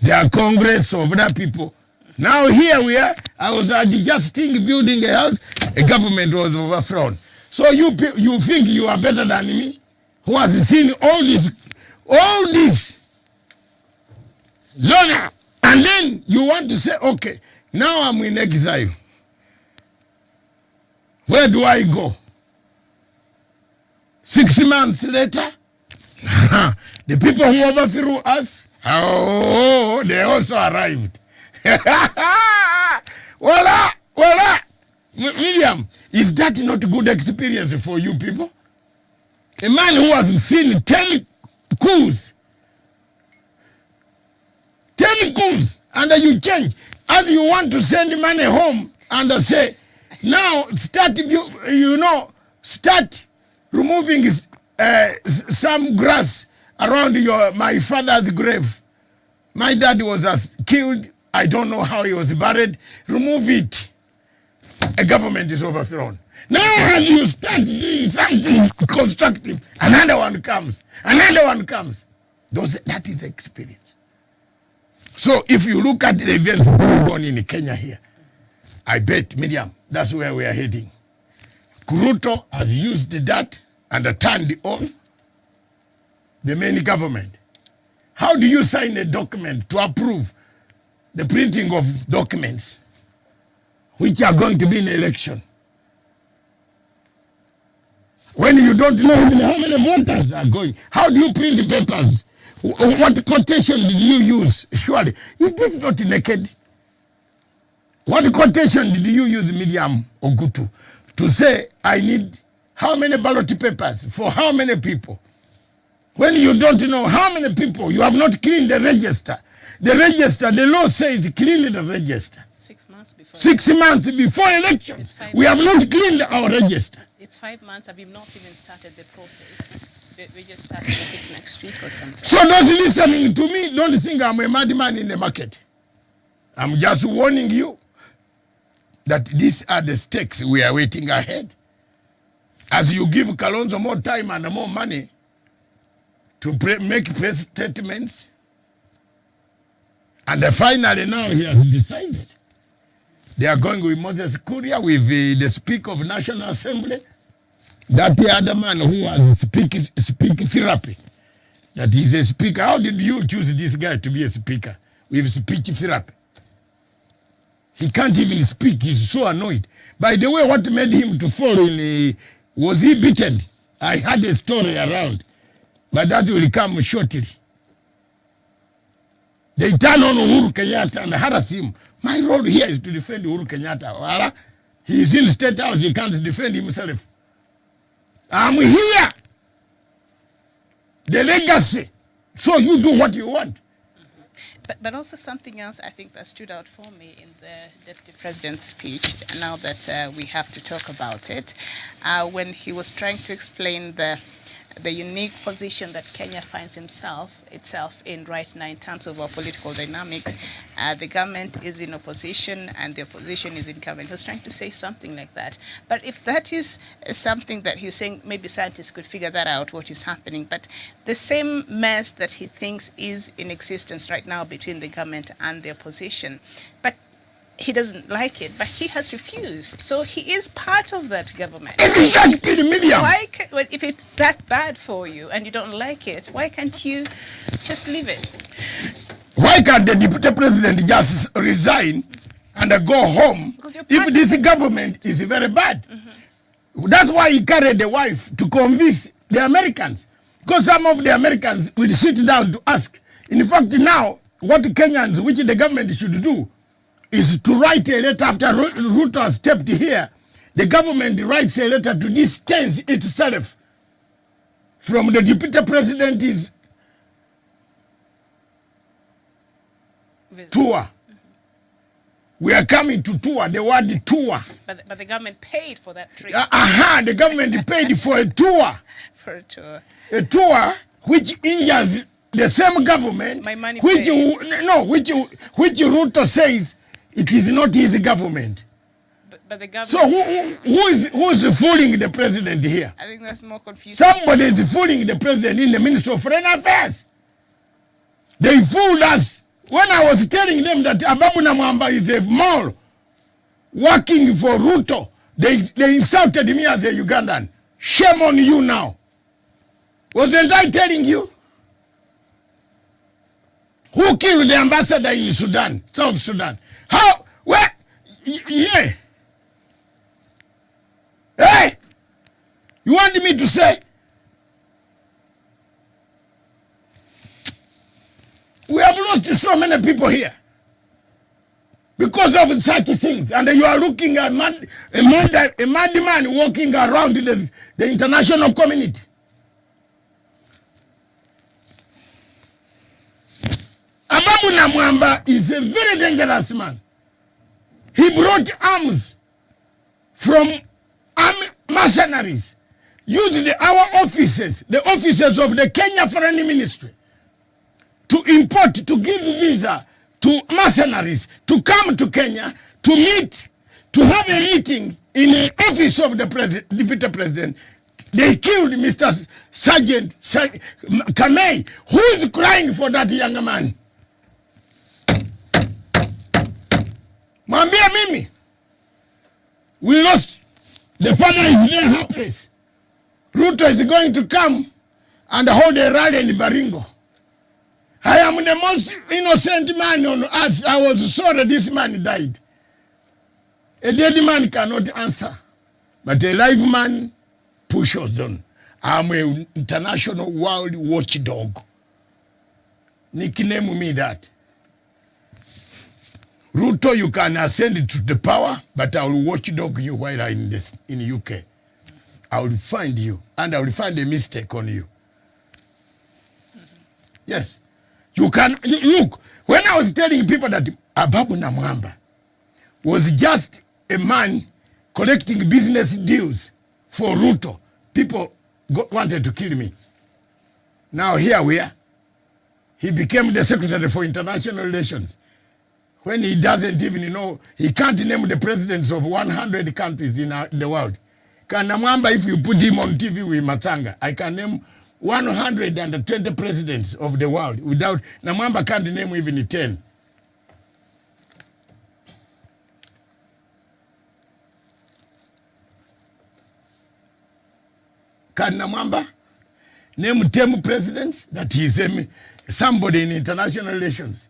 the Congress of other people. Now here we are. I was adjusting, building a house. A government was overthrown. So you think you are better than me? Who has seen all this? Learn. And then you want to say, okay, now I'm in exile. Where do I go? 6 months later, the people who overthrew us, they also arrived. Voila! Miriam, is that not a good experience for you people? A man who has seen 10 coups, 10 coups, and you change. As you want to send money home and say, now start, start removing some grass around my father's grave. My dad was killed. I don't know how he was buried. Remove it. A government is overthrown. Now as you start doing something constructive, another one comes. Another one comes. That is experience. So if you look at the events going on in Kenya here, I bet, Miriam, that's where we are heading. Ruto has used that and turned on the main government. How do you sign a document to approve the printing of documents which are going to be in election when you don't know even how many voters are going? How do you print the papers? What quotation did you use? Surely, is this not naked? What quotation did you use, Miriam Ogutu, to say I need how many ballot papers for how many people? When you don't know how many people, you have not cleaned the register. The register, the law says clean the register. 6 months before. 6 months before elections. We have not cleaned our register. It's 5 months and we've not even started the process. We just started it next week or something. So those listening to me, don't think I'm a madman in the market. I'm just warning you that these are the stakes we are waiting ahead. As you give Kalonzo more time and more money to make press statements, and finally now he has decided they are going with Moses Kuria, with the Speaker of National Assembly, that other man who has speak therapy, that he's a speaker. How did you choose this guy to be a speaker with speech therapy? He can't even speak. He's so annoyed. By the way, what made him to fall in was he beaten? I had a story around, but that will come shortly. They turn on Uhuru Kenyatta and harass him. My role here is to defend Uhuru Kenyatta. Well, he's in State House. He can't defend himself. I'm here. The legacy. So you do what you want. But also something else I think that stood out for me in the Deputy President's speech, now that we have to talk about it, when he was trying to explain the unique position that Kenya finds itself in right now in terms of our political dynamics. The government is in opposition and the opposition is in government. He was trying to say something like that. But if that is something that he's saying, maybe scientists could figure that out, what is happening. But the same mess that he thinks is in existence right now between the government and the opposition, but he doesn't like it, but he has refused. So he is part of that government. Exactly, the media. Well, if it's that bad for you and you don't like it, why can't you just leave it? Why can't the Deputy President just resign and go home if this government is very bad? That's why he carried the wife to convince the Americans. Because some of the Americans will sit down to ask. In fact, now, what Kenyans, which the government should do, is to write a letter after Ruto has stepped here. The government writes a letter to distance itself from the Deputy President's tour. We are coming to tour, the word tour. But the government paid for that trip. The government paid for a tour. For a tour. A tour which injures the same government, My money which paid. Ruto says it is not his government. But the government. So who is fooling the president here? I think that's more confusing. Somebody is fooling the president in the Ministry of Foreign Affairs. They fooled us. When I was telling them that Ababu Namwamba is a mole working for Ruto, they insulted me as a Ugandan. Shame on you now. Wasn't I telling you? Who killed the ambassador in Sudan, South Sudan? How? Where? Yeah. Hey! You want me to say? We have lost so many people here. because of such things. And you are looking at a madman walking around the international community. Ababu Namwamba is a very dangerous man. He brought arms from mercenaries, used our offices, the offices of the Kenya Foreign Ministry, to import, to give visa to mercenaries to come to Kenya to meet, to have a meeting in the office of the deputy president. They killed Mr. Sergeant Kamei, who is crying for that young man. Mwambia mimi, we lost. The father is there helpless. Ruto is going to come and hold a rally in Baringo. I am the most innocent man on earth. I was sorry this man died. A dead man cannot answer. But a live man pushes on. I'm an international world watchdog. Nickname me that. Ruto, you can ascend to the power, but I will watchdog you while I'm in UK. I will find you, and I will find a mistake on you. Yes. You can, look, when I was telling people that Ababu Namwamba was just a man collecting business deals for Ruto, people wanted to kill me. Now here we are. He became the Secretary for International Relations. When he doesn't even know, he can't name the presidents of 100 countries in the world. Namwamba, if you put him on TV with Matanga, I can name 120 presidents of the world without, Namwamba can't name even 10. Can Namwamba name 10 presidents that he is somebody in international relations?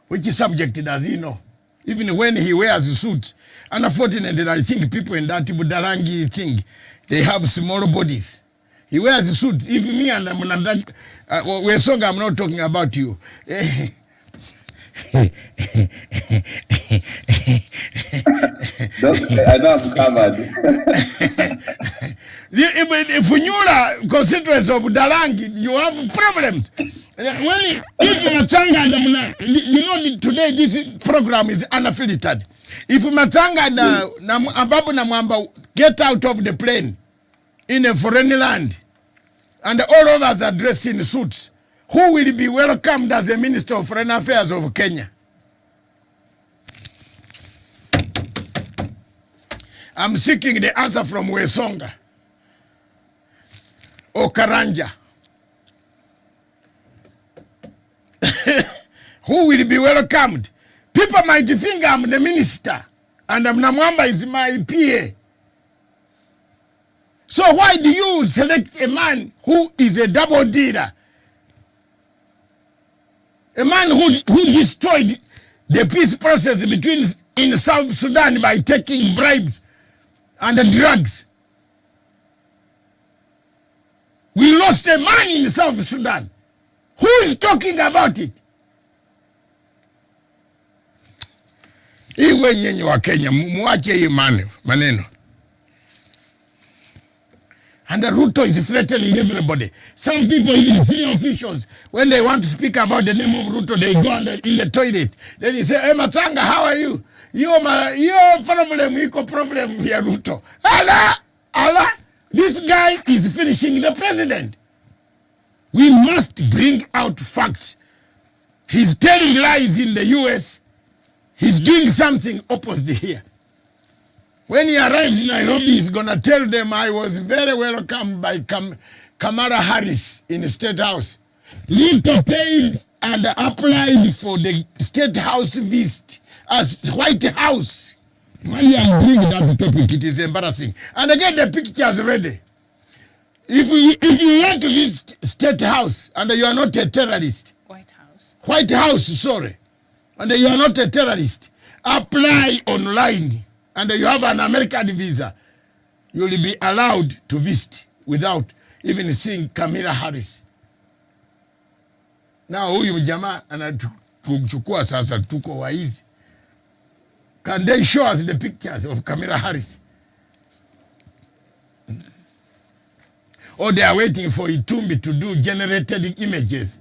Which subject does he know? Even when he wears a suit. Unfortunately, I think people in that Budarangi thing, they have small bodies. He wears a suit. If me and I'm not talking about you. I know I'm covered. If you constituents of Budarangi, you have problems. If Matanga, you know, today this program is unfiltered. If Matanga and Ababu Namwamba get out of the plane in a foreign land, and all of us are dressed in suits, who will be welcomed as a Minister of Foreign Affairs of Kenya? I'm seeking the answer from Wesonga or Karanja. Who will be welcomed? People might think I'm the minister and Namwamba is my PA. So why do you select a man who is a double dealer? A man who destroyed the peace process in South Sudan by taking bribes and drugs. We lost a man in South Sudan. Who is talking about it? Iwe nyenye wa Kenya, muache hii maneno. And Ruto is threatening everybody. Some people, even senior officials, when they want to speak about the name of Ruto, they go in the toilet. Then he say, hey, Matanga, how are you? Your problem, equal problem here, Ruto. Allah, this guy is finishing the president. We must bring out facts. He's telling lies in the US. He's doing something opposite here. When he arrives in Nairobi, he's going to tell them, I was very welcomed by Kamala Harris in the State House. Ruto paid and applied for the State House visit as White House. When I bring that topic, it is embarrassing. And again, the pictures ready. If you want to visit State House and you are not a terrorist, White House, sorry, and you are not a terrorist, apply online and you have an American visa, you will be allowed to visit without even seeing Kamala Harris. Now huyu jamaa anachukua sasa tuko waizi. Can they show us the pictures of Kamala Harris? Or they are waiting for Itumbi to do generated images,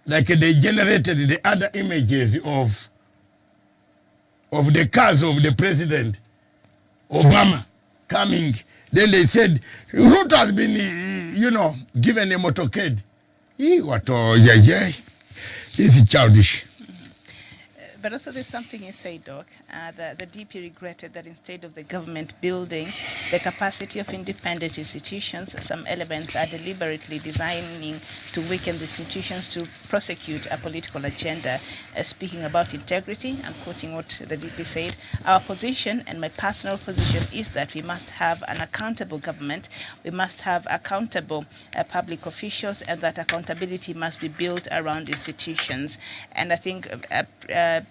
like they generated the other images of the cars of the president Obama coming. Then they said Ruto has been, given a motorcade. This is childish. But also there's something you say, Doc, the DP regretted that instead of the government building the capacity of independent institutions, some elements are deliberately designing to weaken the institutions to prosecute a political agenda. Speaking about integrity, I'm quoting what the DP said, our position and my personal position is that we must have an accountable government, we must have accountable public officials, and that accountability must be built around institutions. And I think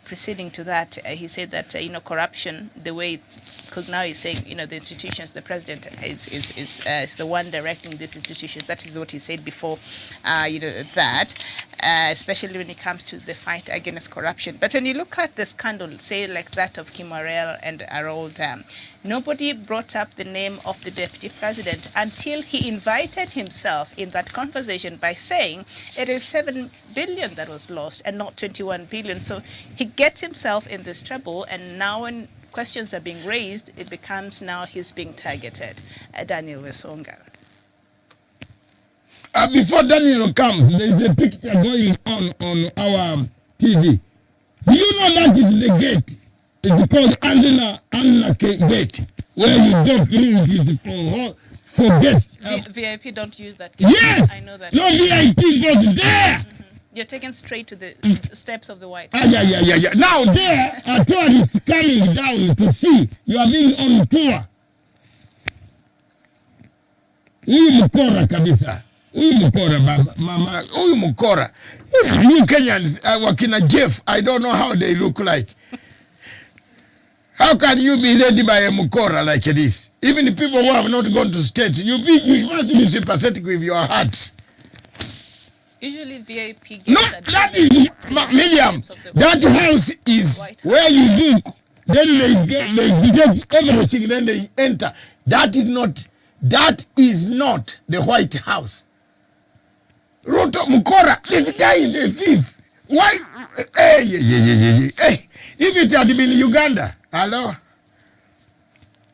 preceding to that, he said that corruption, the way it's, because now he's saying the institutions, the president is the one directing these institutions. That is what he said before, that especially when it comes to the fight against corruption. But when you look at the scandal, say like that of Kimwarel and Harold, nobody brought up the name of the deputy president until he invited himself in that conversation by saying it is 7 billion that was lost and not 21 billion. So he gets himself in this trouble, and now when questions are being raised, it becomes now he's being targeted. Daniel Wesonga. Before Daniel comes, there is a picture going on our TV. Do you know that is the gate? It's called Anna Gate, where you go through. It is for guests. VIP don't use that. Yes! I know that. No VIP goes there. You're taken straight to the steps of the White House. Yeah. Now there, a tourist coming down to see. You are being on tour. Huyu mkora kabisa. Huyu mkora baba, mama. Huyu mkora. You Kenyans, wakina Jeff, I don't know how they look like. How can you be led by a mukora like this? Even the people who have not gone to states, you must be sympathetic with your hearts. Usually VIP gets no, that is, Miriam, that house is where you book. Then they get everything, then they enter. That is not the White House. Ruto Mukora, this guy is a thief. Why? Hey, if it had been Uganda, hello?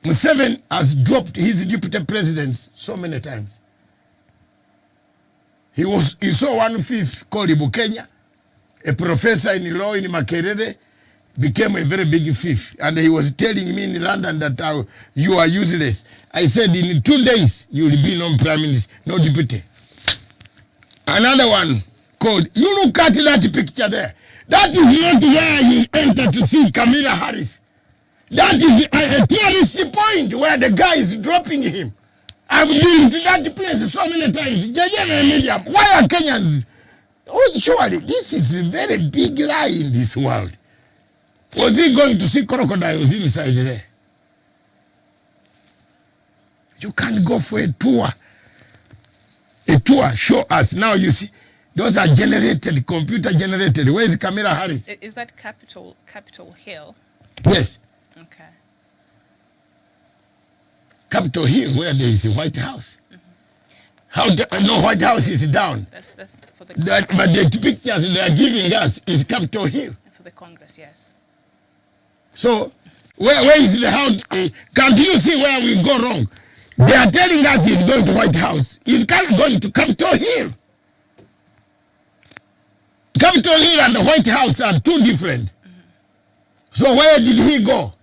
Museveni has dropped his deputy presidents so many times. He saw one thief called Ibukenya, a professor in law in Makerere, became a very big thief. And he was telling me in London that you are useless. I said, in 2 days, you will be no prime minister, no deputy. Another one called, you look at that picture there. That is not where you enter to see Kamala Harris. That is a tourist point where the guy is dropping him. I've been to that place so many times. Why are Kenyans? Oh, surely, this is a very big lie in this world. Was he going to see crocodiles inside there? You can't go for a tour. A tour, show us. Now you see, those are generated, computer generated. Where is Kamala Harris? Is that Capitol Hill? Yes. Okay. Capitol Hill, where there is a White House. No, White House is down. That's for the but the pictures they are giving us is Capitol Hill. For the Congress, yes. So, where is the house? Can't you see where we go wrong? They are telling us he's going to White House. He's going to Capitol Hill. Capitol Hill and the White House are two different. So where did he go?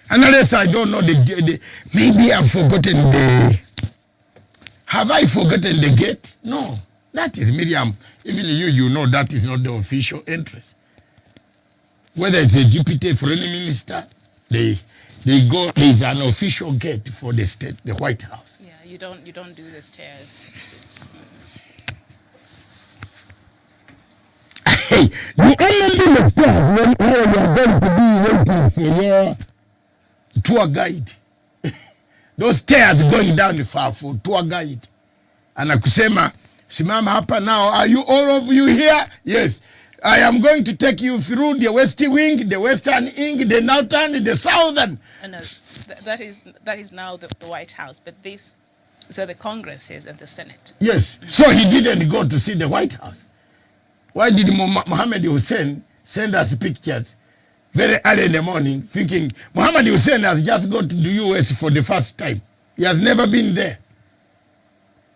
Unless I don't know maybe I've forgotten have I forgotten the gate? No, that is Miriam. Even you know that is not the official entrance. Whether it's a deputy foreign minister, they go, there's an official gate for the state, the White House. Yeah, you don't do the stairs. Hey, you only do the stairs when you are going to be waiting for your tour guide. Those stairs going down for tour guide. And akusema, simama hapa now, are you all of you here? Yes. I am going to take you through the west wing, the western wing, the northern, the southern. No, that is now the White House, but this, so the Congress is and the Senate. Yes, so he didn't go to see the White House. Why did Mohammed Hussein send us pictures very early in the morning, thinking Mohammed Hussein has just gone to the US for the first time? He has never been there.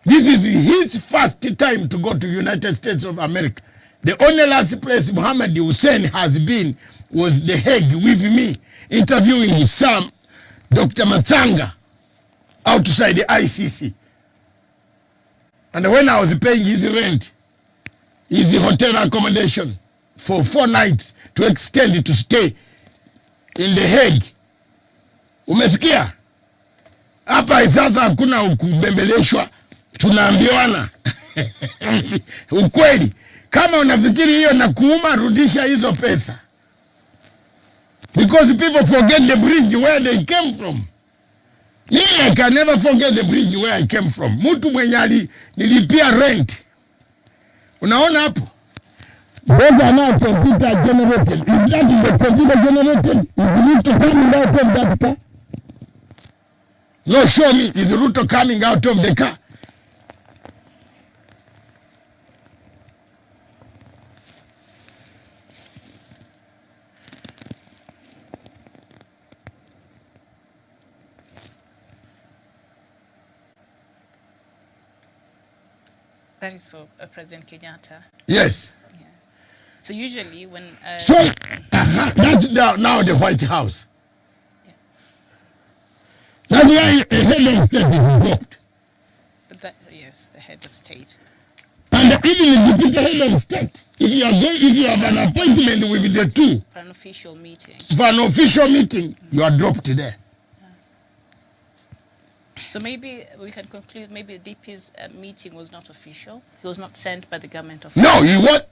This is his first time to go to United States of America. The only last place Mohammed Hussein has been was The Hague with me, interviewing Sam, Dr. Matsanga, outside the ICC. And when I was paying his rent, his hotel accommodation for 4 nights to extend it to stay in The Hague. Umesikia? Hapa sasa hakuna kubembeleshwa, tunaambiwana. Ukweli. Kama unafikiri hiyo na kuuma, rudisha hizo pesa. Because people forget the bridge where they came from. I can never forget the bridge where I came from. Mtu mwenye nilipia rent. Unaona hapo? Those are now computer generated. Is that the computer generated? Is Ruto coming out of that car? No, show me. Is Ruto coming out of the car? That is for President Kenyatta. Yes. Yeah. So usually when... that's now the White House. Yeah. That's why the head of state is dropped. But that, yes, the head of state. And even if you put the head of state, if you have an appointment with the two... For an official meeting. For an official meeting, you are dropped there. So maybe we can conclude maybe the DP's meeting was not official. He was not sent by the government official. No, he was.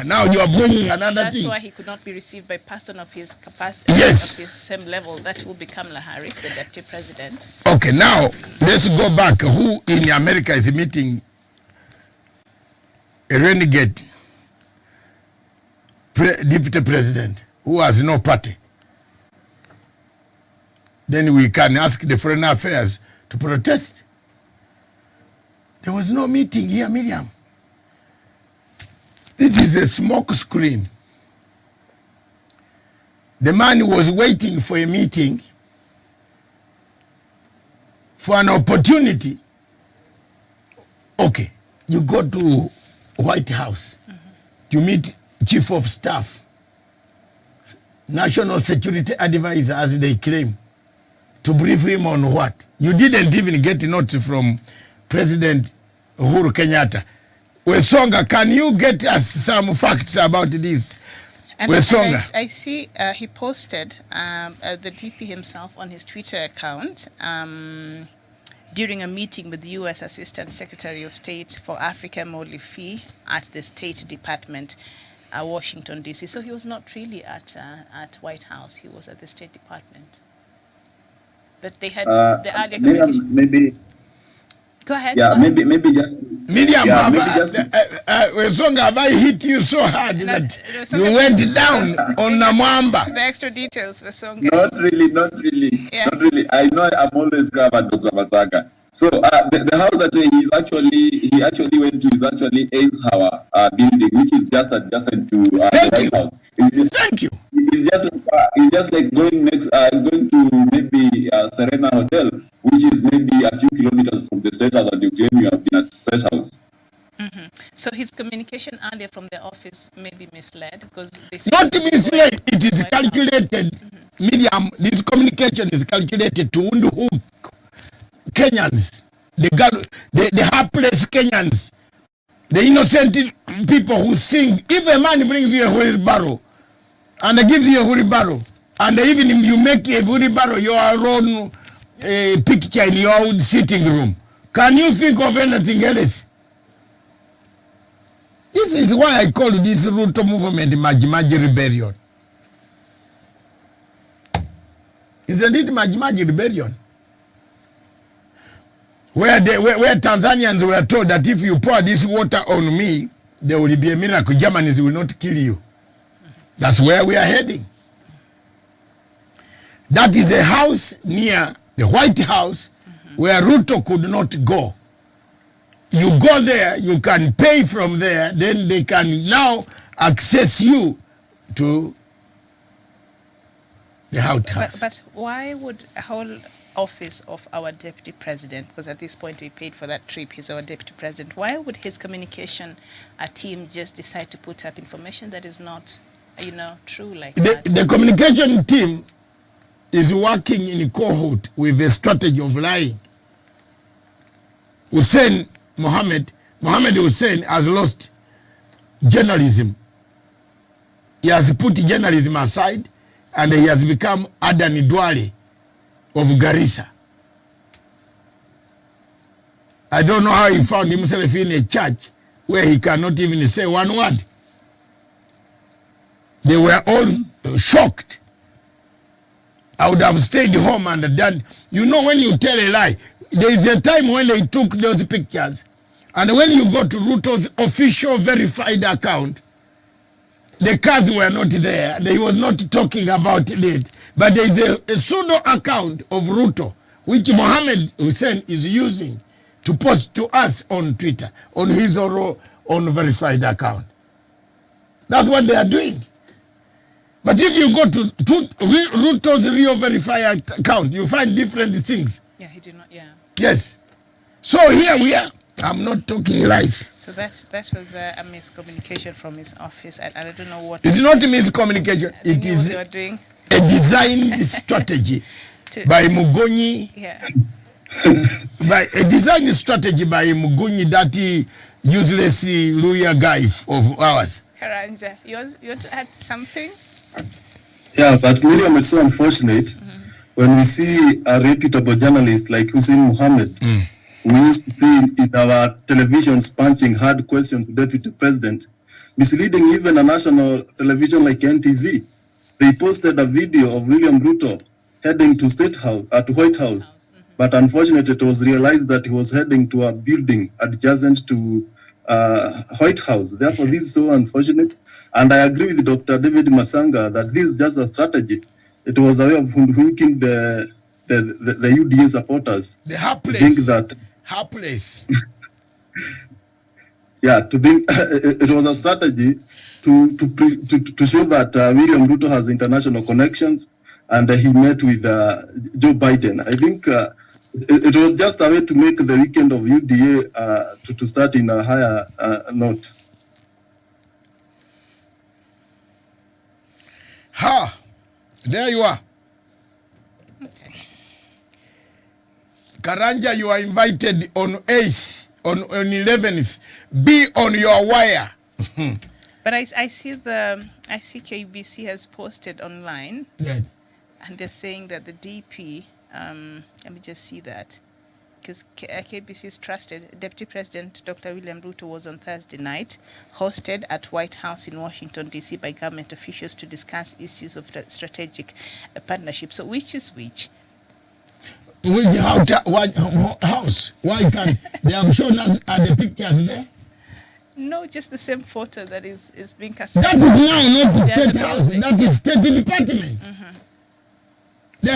Now you are bringing another thing. That's why he could not be received by a person of his capacity, yes, of his same level. That will become Kamala Harris, the deputy president. Okay, now let's go back. Who in America is meeting a renegade deputy president who has no party? Then we can ask the foreign affairs to protest. There was no meeting here, Miriam. This is a smoke screen. The man was waiting for a meeting, for an opportunity. Okay, you go to White House, you meet Chief of Staff, National Security Advisor, as they claim, to brief him on what? You didn't even get a note from President Uhuru Kenyatta. Wesonga, can you get us some facts about this? And Wesonga. I see he posted the DP himself on his Twitter account during a meeting with the U.S. Assistant Secretary of State for Africa, Molly Fee, at the State Department, Washington, D.C. So he was not really at White House. He was at the State Department. But they had the earlier communication. Maybe. Go ahead. Yeah, maybe just. Miriam, Yeah, maybe just. Wesonga, have I hit you so hard that you went down on Namwamba? The extra details for Songa. Not really. Yeah. Not really. I know I'm always covered, Dr. Matsanga. So the house that he actually went to is actually Eisenhower building, which is just adjacent to the White House. Thank you. It's just like going going to maybe Serena Hotel, which is maybe a few kilometers from the State House, and you claim you have been at State House. Mm-hmm. So his communication earlier from the office may be misled because not misled. It is calculated. Miriam, this communication is calculated to hook Kenyans, the hapless Kenyans, the innocent people who sing. If a man brings you a wheelbarrow and gives you a wheelbarrow, and even if you make a wheelbarrow your own picture in your own sitting room, can you think of anything else? This is why I call this Ruto movement Maji Rebellion. Isn't it Maji Rebellion? Where Tanzanians were told that if you pour this water on me, there will be a miracle. Germans will not kill you. That's where we are heading. That is a house near the White House where Ruto could not go. You go there, you can pay from there, then they can now access you to the White House. But why would a whole office of our deputy president, because at this point we paid for that trip, he's our deputy president, why would his communication team just decide to put up information that is not, true like that? The communication team is working in cohort with a strategy of lying. Mohammed Hussein has lost journalism. He has put journalism aside and he has become Adani Duale of Garissa. I don't know how he found himself in a church where he cannot even say one word. They were all shocked. I would have stayed home and done. You know, when you tell a lie, there is a time when they took those pictures, and when you go to Ruto's official verified account, the cars were not there. They was not talking about it. But there is a pseudo account of Ruto, which Mohammed Hussein is using to post to us on Twitter, on his own verified account. That's what they are doing. But if you go to Ruto's real verified account, you find different things. Yeah, he did not, yeah. Yes. So here we are. I'm not talking lies. So that was a miscommunication from his office. I don't know what... It's not miscommunication. It is what they were doing. A design strategy by Mugonyi. Yeah. By a design strategy by Mugonyi, that useless lawyer guy of ours. Karanja, you want to add something? Yeah, but Miriam, it's so unfortunate when we see a reputable journalist like Hussein Mohammed, who used to be in our televisions punching hard questions to Deputy President, misleading even a national television like NTV. They posted a video of William Ruto heading to to White House, but unfortunately it was realized that he was heading to a building adjacent to White House. Therefore, this is so unfortunate. And I agree with Dr. David Masanga that this is just a strategy. It was a way of hoodwinking the UDA supporters. The hapless. Think that hapless. Yeah, to think it was a strategy to show that William Ruto has international connections, and he met with Joe Biden. I think it was just a way to make the weekend of UDA to start in a higher note. Ha! There you are. Okay. Karanja, you are invited on 8th, on 11th. Be on your wire. But I see KBC has posted online, Yes. and they're saying that the DP, let me just see that, because KBC's trusted Deputy President Dr. William Ruto was on Thursday night hosted at White House in Washington, D.C. by government officials to discuss issues of strategic partnership. So which is which? Which house? Why can't they have shown us the pictures there? No, just the same photo that is being cast. That is now not the State House. That is State Department. The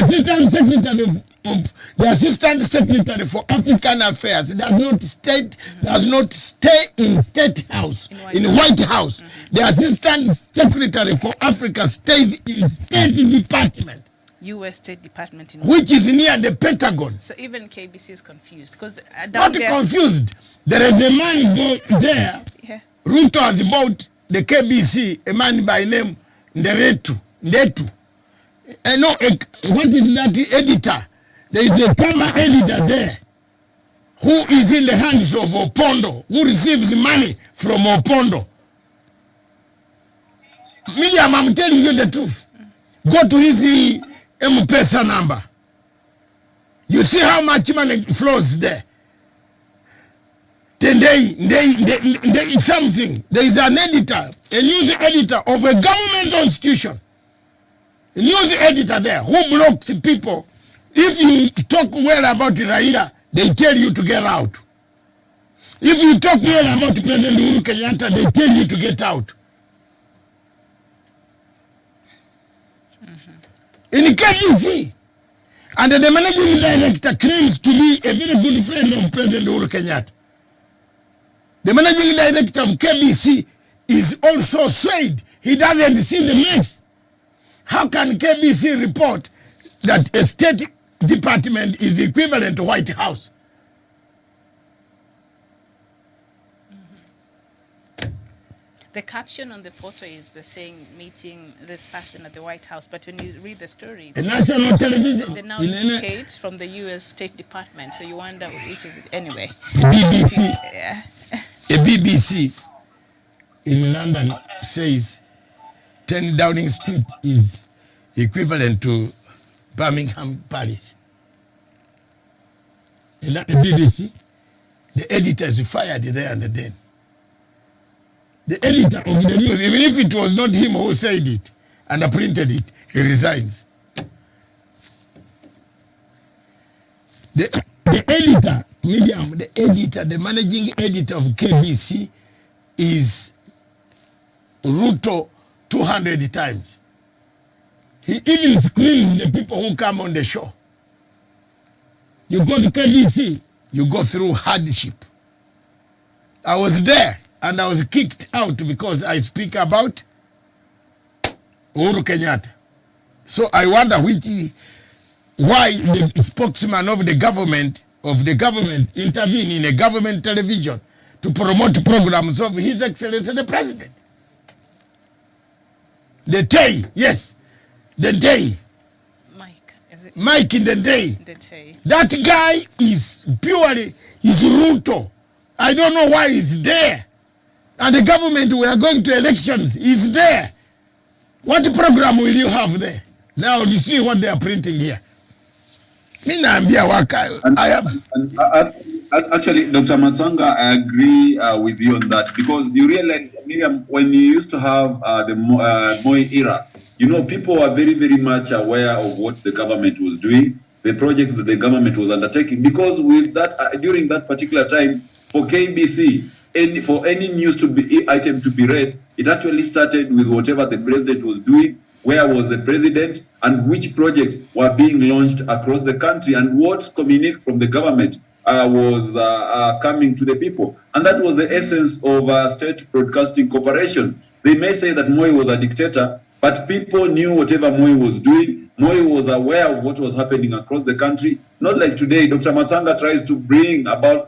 Assistant Secretary for African Affairs does not stay in State House, in White House. The Assistant Secretary for Africa stays in State Department. U.S. State Department in which is near the Pentagon. So even KBC is confused because not confused. There is a man there. Yeah. Ruto has bought the KBC, a man by name Ndetu. I know what is that editor? There is a camera editor there who is in the hands of Opondo, who receives money from Opondo. Miriam, I'm telling you the truth. Go to his M-Pesa number. You see how much money flows there. Then they something. There is an editor, a news editor of a government institution. A news editor there who blocks people. If you talk well about Raila, they tell you to get out. If you talk here about President Uhuru Kenyatta, they tell you to get out. In KBC, and the managing director claims to be a very good friend of President Uhuru Kenyatta. The managing director of KBC is also said he doesn't see the mess. How can KBC report that a state department is equivalent to White House? The caption on the photo is the saying meeting this person at the White House, but when you read the story, A national television. they now indicate from the U.S. State Department, so you wonder which is it anyway. BBC, Yeah. a BBC in London says 10 Downing Street is equivalent to Birmingham, Paris. And at the BBC, the editor is fired there and then. The editor of the news, even if it was not him who said it and printed it, he resigns. The editor, Miriam, the editor, the managing editor of KBC is Ruto 200 times. He even screens the people who come on the show. You go to KBC, you go through hardship. I was there and I was kicked out because I speak about Uhuru Kenyatta. So I wonder why the spokesman of the government intervene in a government television to promote programs of His Excellency the President. The day, yes, the day. Mike, is it Mike in the day. the day? That guy is purely, he's Ruto. I don't know why he's there. And the government, we are going to elections, is there. What program will you have there? Now you see what they are printing here. Me naambia waka, I have. Actually, Dr. Matsanga, I agree with you on that, because you realize, Miriam, when you used to have the Moi era, you know, people were very, very much aware of what the government was doing, the project that the government was undertaking, because with that during that particular time for KBC, for any news item to be read, it actually started with whatever the president was doing, where was the president, and which projects were being launched across the country, and what communique from the government was coming to the people. And that was the essence of State Broadcasting Corporation. They may say that Moi was a dictator, but people knew whatever Moi was doing. Moi was aware of what was happening across the country. Not like today, Dr. Matsanga tries to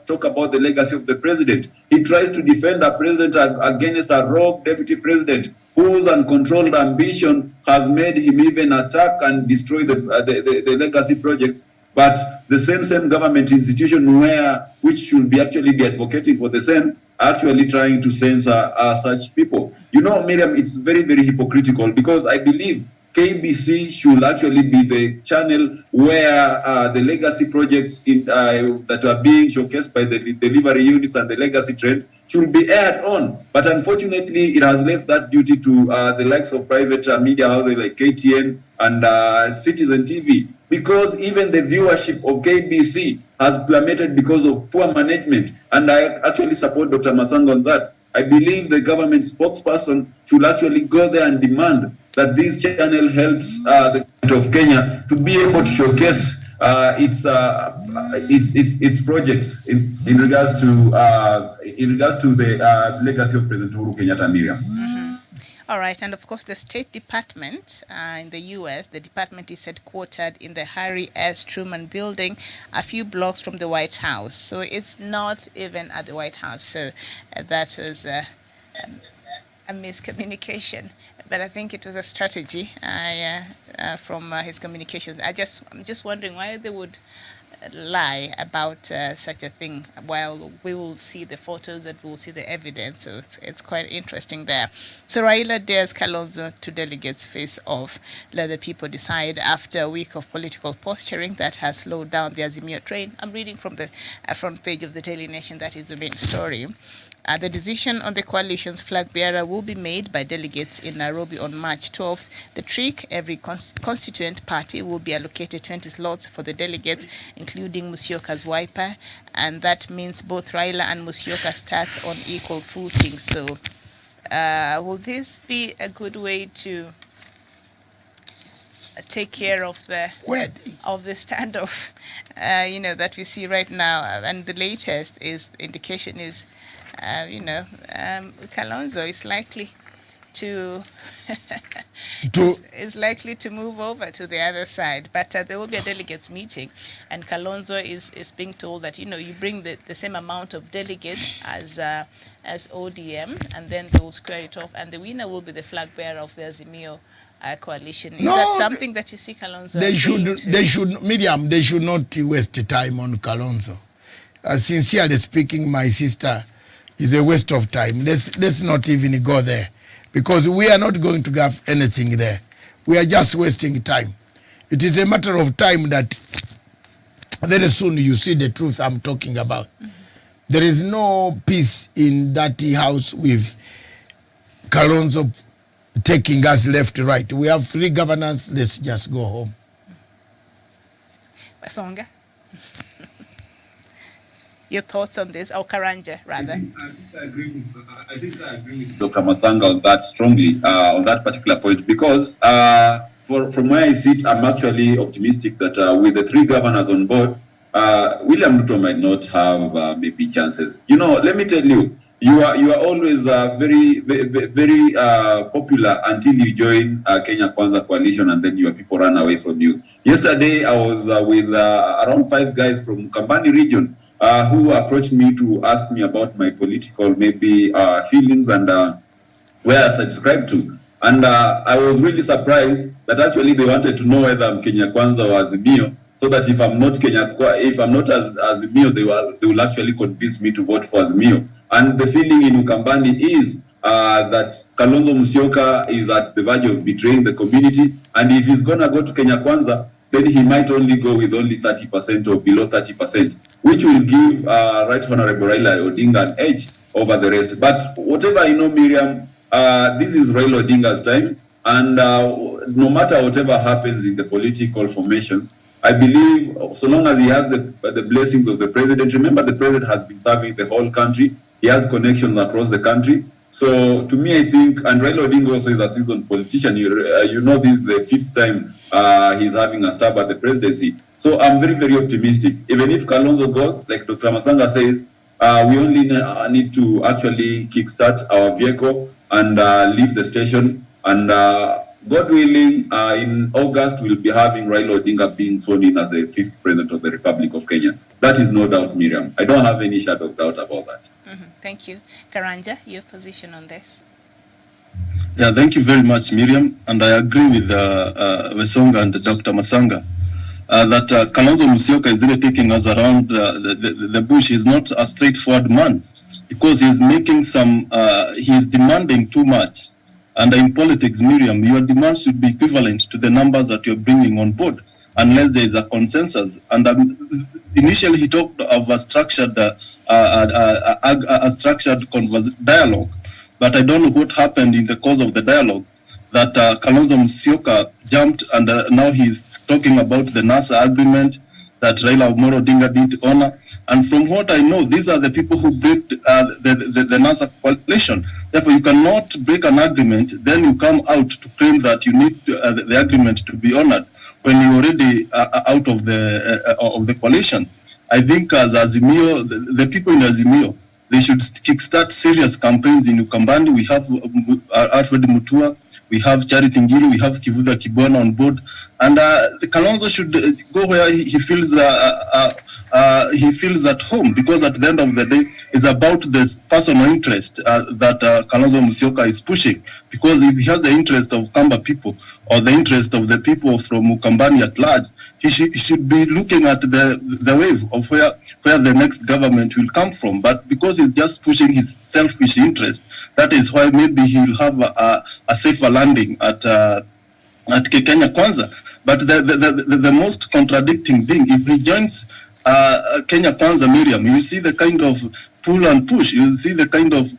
talk about the legacy of the president. He tries to defend a president against a rogue deputy president whose uncontrolled ambition has made him even attack and destroy the legacy projects. But the same government institution which should actually be advocating for the same, actually trying to censor such people. You know, Miriam, it's very, very hypocritical, because I believe KBC should actually be the channel where the legacy projects that are being showcased by the delivery units and the legacy trend should be aired on. But unfortunately, it has left that duty to the likes of private media houses like KTN and Citizen TV, because even the viewership of KBC has plummeted because of poor management. And I actually support Dr. Masanga on that. I believe the government spokesperson should actually go there and demand that this channel helps the government of Kenya to be able to showcase its projects in regards to the legacy of President Uhuru Kenyatta, Miriam. All right, and of course the State Department in the U.S., the department is headquartered in the Harry S. Truman building, a few blocks from the White House. So it's not even at the White House. So that was a miscommunication. But I think it was a strategy from his communications. I'm just wondering why they would lie about such a thing while we will see the photos and we'll see the evidence. So it's quite interesting there. So Raila dares Kalonzo to delegates face off. Let the people decide after a week of political posturing that has slowed down the Azimio train. I'm reading from the front page of the Daily Nation. That is the main story. The decision on the coalition's flag bearer will be made by delegates in Nairobi on March 12th. The trick, every constituent party will be allocated 20 slots for the delegates, including Musyoka's wiper, and that means both Raila and Musyoka start on equal footing. So will this be a good way to take care of the standoff, that we see right now? And the latest indication is, Kalonzo is likely to is likely to move over to the other side. But there will be a delegates meeting, and Kalonzo is being told that you bring the same amount of delegates as ODM, and then they will square it off, and the winner will be the flag bearer of the Azimio coalition. Is that something that you see Kalonzo? They should not waste time on Kalonzo. Sincerely speaking, my sister, is a waste of time. Let's not even go there, because we are not going to have anything there. We are just wasting time. It is a matter of time that very soon you see the truth I'm talking about. Mm-hmm. There is no peace in that house with Kalonzo taking us left, right. We have free governance. Let's just go home. Basonga, your thoughts on this, or Karanja, rather? I think I agree with Dr. Masanga on that strongly, on that particular point, because from where I sit, I'm actually optimistic that with the three governors on board, William Ruto might not have maybe chances. Let me tell you, you are always very popular until you join Kenya Kwanza coalition, and then your people run away from you. Yesterday, I was with around 5 guys from Kambani region who approached me to ask me about my political maybe feelings and where I subscribe to. And I was really surprised that actually they wanted to know whether I'm Kenya Kwanza or Azimio, so that if I'm not Azimio, they will actually convince me to vote for Azimio. And the feeling in Ukambani is that Kalonzo Musyoka is at the verge of betraying the community, and if he's gonna go to Kenya Kwanza, then he might only go with only 30% or below 30%, which will give Right Honorable Raila Odinga an edge over the rest. But whatever Miriam, this is Raila Odinga's time, and no matter whatever happens in the political formations, I believe so long as he has the blessings of the president. Remember, the president has been serving the whole country. He has connections across the country. So to me, I think, and Raila Odinga also is a seasoned politician. This is the 5th time he's having a stab at the presidency. So I'm very, very optimistic. Even if Kalonzo goes, like Dr. Masanga says, we only need to actually kickstart our vehicle and leave the station. And God willing, in August, we'll be having Raila Odinga being sworn in as the 5th president of the Republic of Kenya. That is no doubt, Miriam. I don't have any shadow of doubt about that. Mm-hmm. Thank you. Karanja, your position on this? Yeah, thank you very much, Miriam. And I agree with Vesonga and Dr. Masanga that Kalonzo Musyoka is really taking us around the bush. He's not a straightforward man, because he's making he's demanding too much. And in politics, Miriam, your demands should be equivalent to the numbers that you're bringing on board, unless there is a consensus. And initially, he talked of a structured dialogue, but I don't know what happened in the course of the dialogue, that Kalonzo Musyoka jumped, and now he's talking about the NASA agreement that Raila Odinga did honor. And from what I know, these are the people who break the NASA coalition. Therefore, you cannot break an agreement, then you come out to claim that you need the agreement to be honored when you're already out of the coalition. I think as Azimio, the people in Azimio, they should kickstart serious campaigns in Ukambani. We have Alfred Mutua, we have Charity Ngilu, we have Kivuda Kibwana on board, and the Kalonzo should go where he feels at home, because at the end of the day, it's about this personal interest that Kalonzo Musyoka is pushing. Because if he has the interest of Kamba people, or the interest of the people from Ukambani at large, he should be looking at the wave of where the next government will come from. But because he's just pushing his selfish interest, that is why maybe he'll have a safer landing at Kenya Kwanza. But the most contradicting thing, if he joins Kenya Kwanza, Miriam, you see the kind of pull and push. You'll see the kind of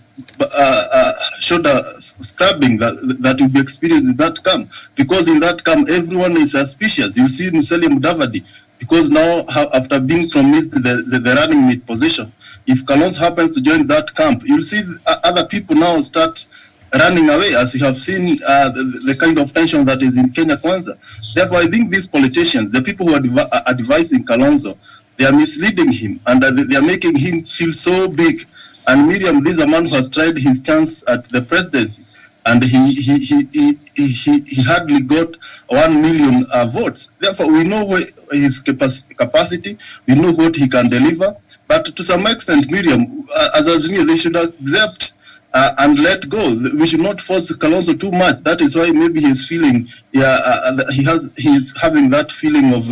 shoulder scrubbing that will be experienced in that camp, because in that camp everyone is suspicious. You'll see Musalia Mudavadi, because now after being promised the running mate position, if Kalonzo happens to join that camp, you'll see other people now start running away, as you have seen the kind of tension that is in Kenya Kwanza. Therefore, I think these politicians, the people who are advising Kalonzo, they are misleading him, and they are making him feel so big. And Miriam, this is a man who has tried his chance at the presidency, and he hardly got 1 million votes. Therefore, we know his capacity, we know what he can deliver. But to some extent, Miriam, as Azimio, they should accept and let go. We should not force Kalonzo too much. That is why maybe he's feeling, he's having that feeling of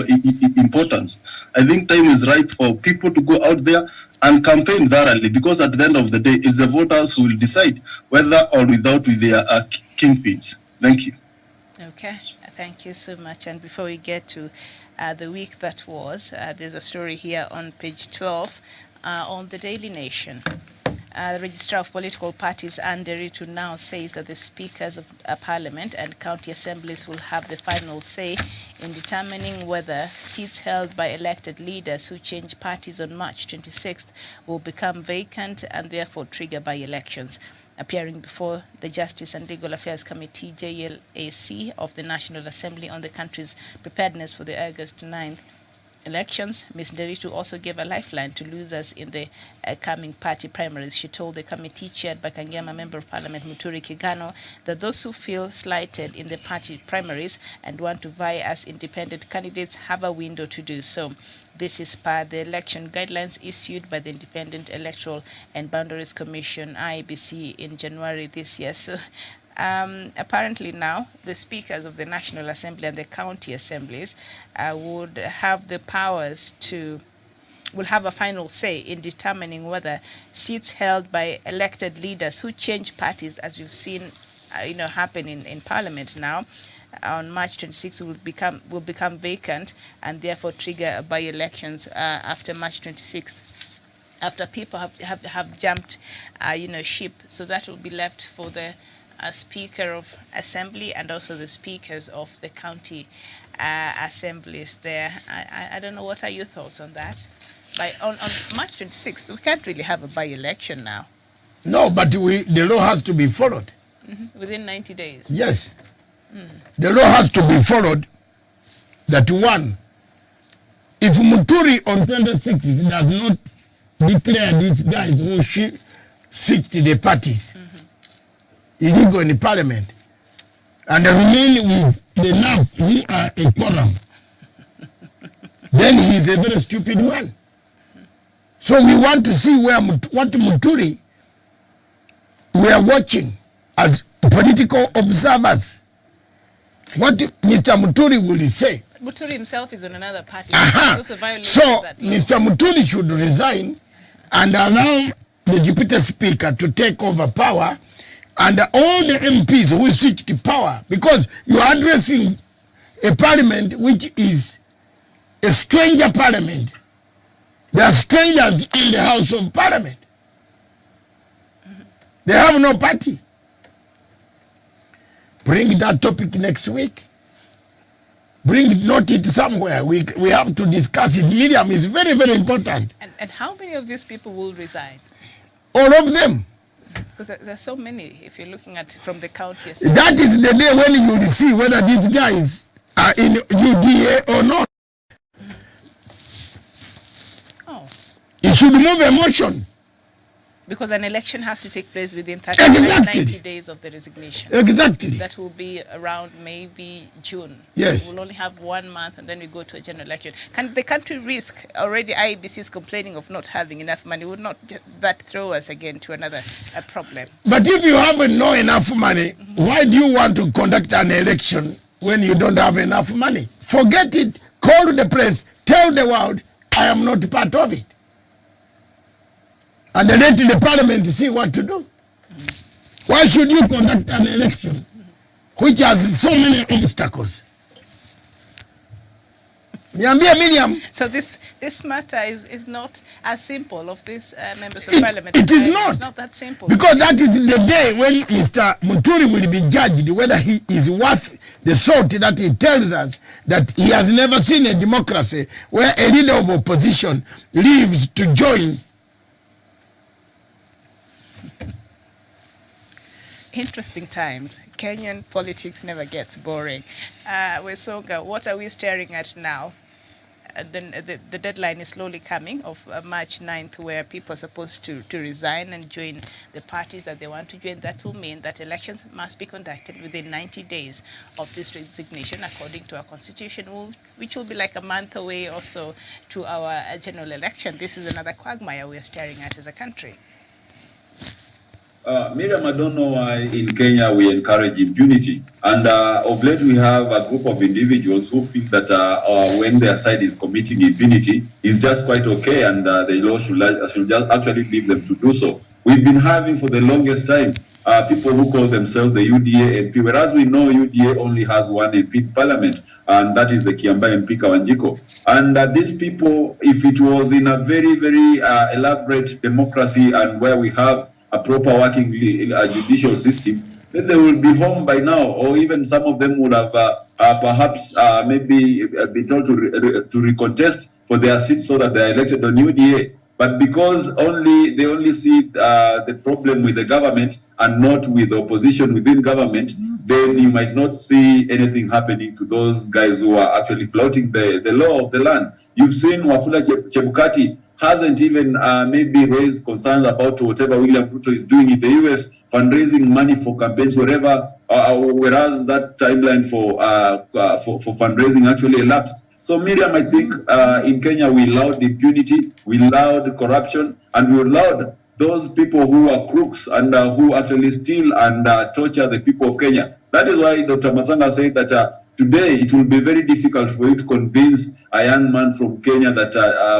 importance. I think time is right for people to go out there and campaign thoroughly, because at the end of the day, it's the voters who will decide whether or without with their kingpins. Thank you. Okay, thank you so much. And before we get to the week that was, there's a story here on page 12 on the Daily Nation. The Registrar of Political Parties, Ruto, now says that the speakers of Parliament and county assemblies will have the final say in determining whether seats held by elected leaders who change parties on March 26th will become vacant and therefore trigger by-elections. Appearing before the Justice and Legal Affairs Committee, JLAC, of the National Assembly on the country's preparedness for the August 9th elections, Ms. Nderitu also gave a lifeline to losers in the coming party primaries. She told the committee, chaired by Kangema Member of Parliament Muturi Kigano, that those who feel slighted in the party primaries and want to vie as independent candidates have a window to do so. This is per the election guidelines issued by the Independent Electoral and Boundaries Commission, IEBC, in January this year. So apparently now the speakers of the National Assembly and the county assemblies would have the powers will have a final say in determining whether seats held by elected leaders who change parties, as we've seen happen in Parliament now, on March 26th will become vacant and therefore trigger by-elections after March 26th. After people have jumped ship. So that will be left for the Speaker of Assembly and also the speakers of the county assemblies there. I don't know, what are your thoughts on that? On March 26th, we can't really have a by-election now. No, but the law has to be followed. Mm-hmm. Within 90 days? Yes. The law has to be followed. That one, if Muturi on 26th does not declare these guys who switched the parties illegal in the Parliament and remain with the NAF who are a quorum, then he is a very stupid man. So we want to see what Muturi, we are watching as political observers, what Mr. Muturi will say. Muturi himself is on another party. So Mr. Muturi should resign and allow the Deputy Speaker to take over power and all the MPs who switch to power, because you are addressing a parliament which is a stranger parliament. There are strangers in the House of Parliament. They have no party. Bring that topic next week. Note it somewhere. We have to discuss it. Miriam, is very, very important. And how many of these people will resign? All of them. Because there's so many, if you're looking at from the county. Assembly. That is the day when you will see whether these guys are in UDA or not. Oh. It should move a motion. Because an election has to take place within 90 days of the resignation. Exactly. That will be around maybe June. Yes. We'll only have 1 month and then we go to a general election. Can the country risk, already IEBC is complaining of not having enough money, would not that throw us again to another problem? But if you have not enough money, why do you want to conduct an election when you don't have enough money? Forget it. Call the press. Tell the world, I am not part of it. And then let the parliament see what to do. Why should you conduct an election which has so many obstacles? Niambie Miriam. So this matter is not as simple of these members of parliament. It is not. not. It's not that simple. Because that is the day when Mr. Muturi will be judged whether he is worth the salt that he tells us that he has never seen a democracy where a leader of opposition leaves to join. Interesting times. Kenyan politics never gets boring. Wesonga, what are we staring at now? The deadline is slowly coming of March 9th, where people are supposed to resign and join the parties that they want to join. That will mean that elections must be conducted within 90 days of this resignation, according to our constitution, which will be like a month away or so to our general election. This is another quagmire we are staring at as a country. Miriam, I don't know why in Kenya we encourage impunity. And of late we have a group of individuals who feel that when their side is committing impunity, it's just quite okay and the law should just actually leave them to do so. We've been having for the longest time people who call themselves the UDA MP, whereas we know UDA only has one MP in parliament, and that is the Kiamba MP Kawanjiko. And these people, if it was in a very, very elaborate democracy and where we have a proper working judicial system, then they will be home by now, or even some of them would have perhaps maybe been told to recontest for their seats so that they are elected on UDA. But because they only see the problem with the government and not with the opposition within government, then you might not see anything happening to those guys who are actually flouting the law of the land. You've seen Wafula Chebukati hasn't even maybe raised concerns about whatever William Ruto is doing in the US, fundraising money for campaigns, wherever, whereas that timeline for fundraising actually elapsed. So Miriam, I think in Kenya we allowed impunity, we allowed corruption, and we allowed those people who are crooks and who actually steal and torture the people of Kenya. That is why Dr. Masanga said that today it will be very difficult for you to convince a young man from Kenya that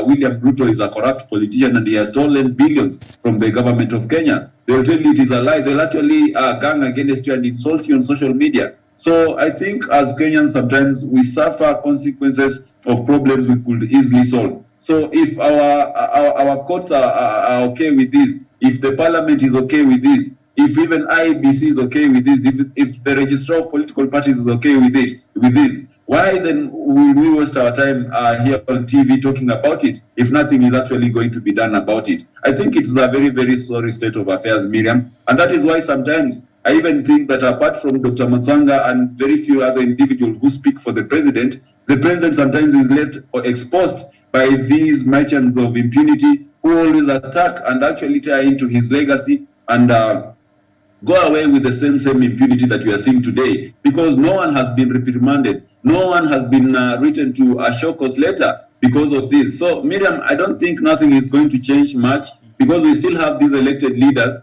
William Ruto is a corrupt politician and he has stolen billions from the government of Kenya. They'll tell you it is a lie. They'll actually gang against you and insult you on social media. So I think as Kenyans sometimes we suffer consequences of problems we could easily solve. So if our courts are okay with this, if the parliament is okay with this, if even IEBC is okay with this, if the registrar of political parties is okay with this, why then will we waste our time here on TV talking about it if nothing is actually going to be done about it? I think it's a very, very sorry state of affairs, Miriam. And that is why sometimes I even think that apart from Dr. Matsanga and very few other individuals who speak for the president sometimes is left exposed by these merchants of impunity who always attack and actually tie into his legacy and go away with the same impunity that we are seeing today, because no one has been reprimanded, no one has been written to a show cause letter because of this. So Miriam, I don't think nothing is going to change much, because we still have these elected leaders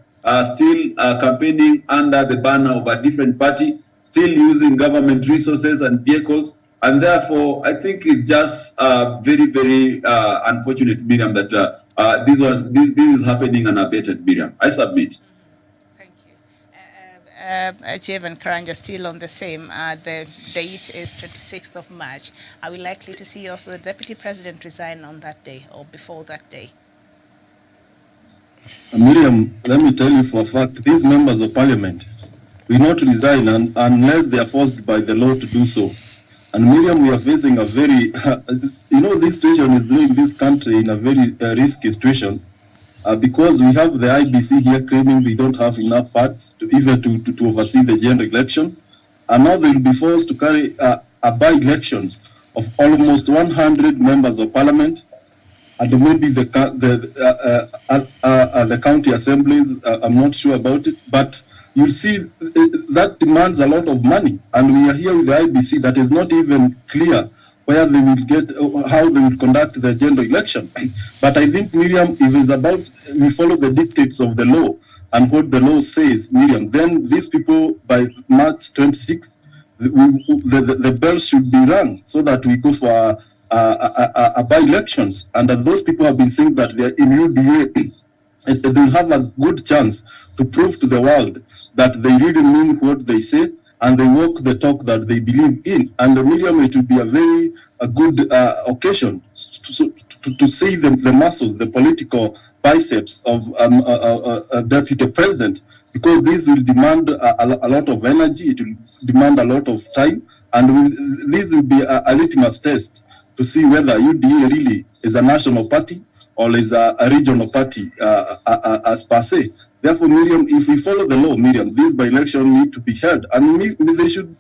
still campaigning under the banner of a different party, still using government resources and vehicles, and therefore I think it's just very, very unfortunate, Miriam, that this is happening unabated, Miriam. I submit. Jevan Karanja, still on the same, the date is 26th of March. Are we likely to see also the Deputy President resign on that day or before that day? Miriam, let me tell you for a fact, these members of parliament will not resign unless they are forced by the law to do so. And Miriam, we are facing a very, this situation is doing this country in a very risky situation. Because we have the IBC here claiming they don't have enough funds to oversee the general election, and now they will be forced to carry by-elections of almost 100 members of parliament, and maybe the county assemblies. I'm not sure about it, but you see that demands a lot of money, and we are here with the IBC that is not even clear where they will get, how they will conduct the general election. But I think, Miriam, if it's about, we follow the dictates of the law and what the law says, Miriam, then these people, by March 26th, the bells should be rung so that we go for by-elections. And those people have been saying that they are in UDA, they'll have a good chance to prove to the world that they really mean what they say, and they walk the talk that they believe in. And Miriam, it will be a good occasion to see the muscles, the political biceps of a deputy president, because this will demand a lot of energy, it will demand a lot of time, and this will be a litmus test to see whether UDA really is a national party or is a regional party as per se. Therefore, Miriam, if we follow the law, Miriam, these by-elections need to be held, and they should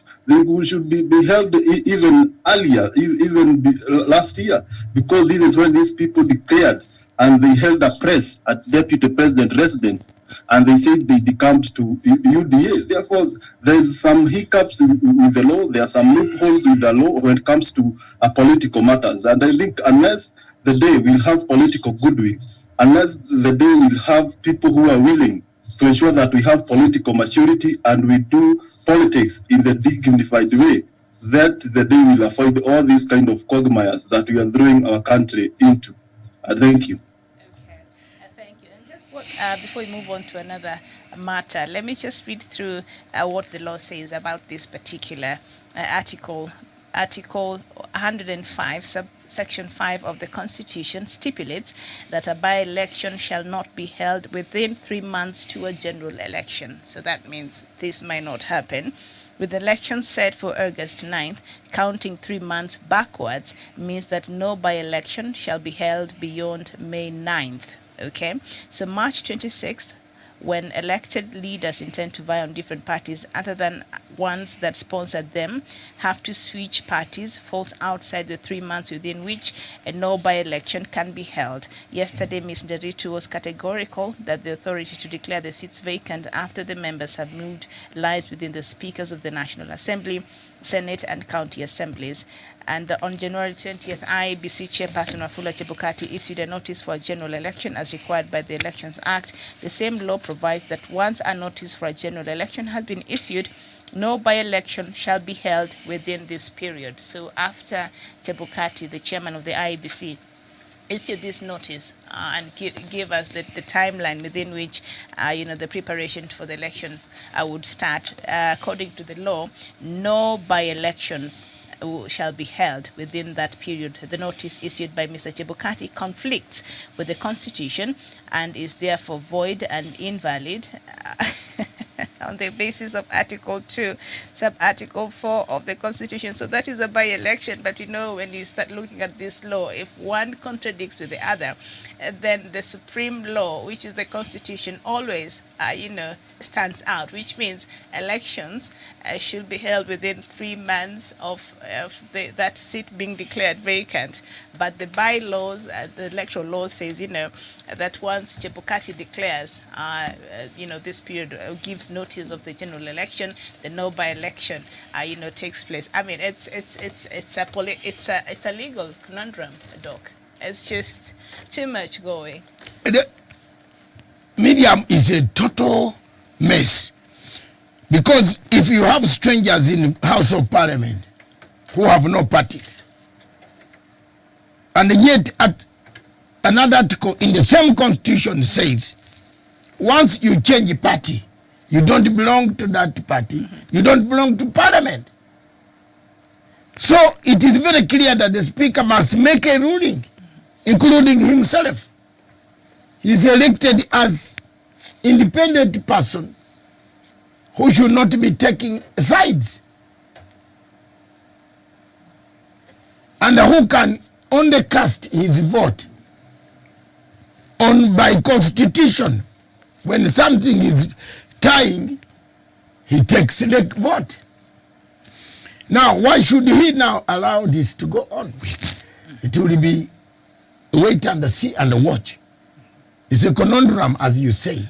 be held even earlier, even last year, because this is when these people declared and they held a press at Deputy President residence, and they said they decamped to UDA. Therefore, there's some hiccups with the law. There are some loopholes with the law when it comes to political matters. And I think unless the day we'll have political goodwill, unless the day we'll have people who are willing to ensure that we have political maturity and we do politics in the dignified way, that the day will avoid all these kind of quagmires that we are throwing our country into. Thank you. Thank you. And just before we move on to another matter, let me just read through what the law says about this particular article. Article 105, Section 5 of the Constitution stipulates that a by-election shall not be held within 3 months to a general election. So that means this might not happen. With elections set for August 9th, counting 3 months backwards means that no by-election shall be held beyond May 9th. Okay? So March 26th, when elected leaders intend to vie on different parties other than ones that sponsored them, have to switch parties, falls outside the 3 months within which a no by-election can be held. Yesterday, Ms. Nderitu was categorical that the authority to declare the seats vacant after the members have moved lies within the speakers of the National Assembly, Senate and county assemblies. And on January 20th, IEBC Chairperson Wafula Chebukati issued a notice for a general election as required by the Elections Act. The same law provides that once a notice for a general election has been issued, no by-election shall be held within this period. So after Chebukati, the chairman of the IEBC, issue this notice and give us the timeline within which the preparation for the election would start. According to the law, no by-elections shall be held within that period. The notice issued by Mr. Chebukati conflicts with the Constitution and is therefore void and invalid on the basis of Article 2, Sub-Article 4 of the Constitution. So that is a by-election, but when you start looking at this law, if one contradicts with the other, then the supreme law, which is the Constitution, always stands out, which means elections should be held within 3 months of that seat being declared vacant. But the bylaws, the electoral law says, that once Chebukati declares, this period gives notice of the general election, the no by-election, takes place. I mean, it's a legal conundrum, Doc. It's just too much going. The medium is a total mess, because if you have strangers in House of Parliament who have no parties, and yet another article in the same constitution says once you change a party, you don't belong to that party, you don't belong to Parliament. So it is very clear that the Speaker must make a ruling, including himself. He's elected as independent person who should not be taking sides, and who can only cast his vote on by constitution. When something is tying, he takes the vote. Now, why should he now allow this to go on? It will be wait and see and watch. It's a conundrum, as you say.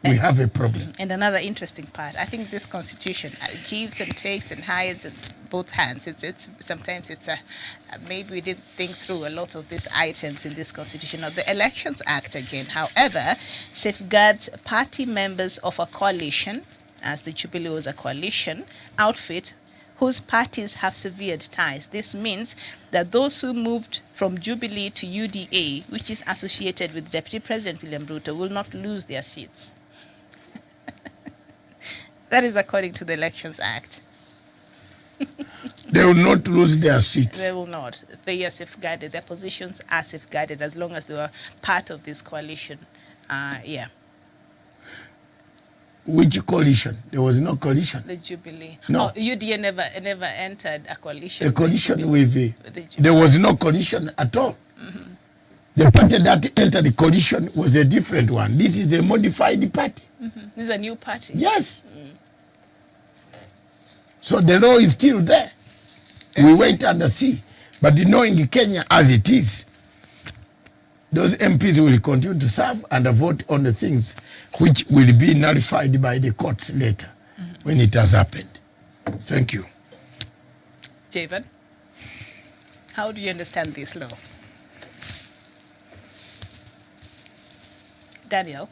We have a problem. And another interesting part, I think this constitution gives and takes and hides in both hands. It's sometimes maybe we didn't think through a lot of these items in this constitution. Now, the Elections Act, again, however, safeguards party members of a coalition, as the Jubilee was a coalition outfit, whose parties have severed ties. This means that those who moved from Jubilee to UDA, which is associated with Deputy President William Ruto, will not lose their seats. That is according to the Elections Act. They will not lose their seats. They will not. They are safeguarded. Their positions are safeguarded as long as they were part of this coalition. Yeah. Which coalition? There was no coalition. The Jubilee. No. Oh, UDA never entered a coalition. A coalition with the Jubilee. there was no coalition at all. The party that entered the coalition was a different one. This is a modified party. This is a new party. Yes. So the law is still there. We wait and see. But knowing Kenya as it is, those MPs will continue to serve and vote on the things which will be nullified by the courts later when it has happened. Thank you. Javen, how do you understand this law? Daniel?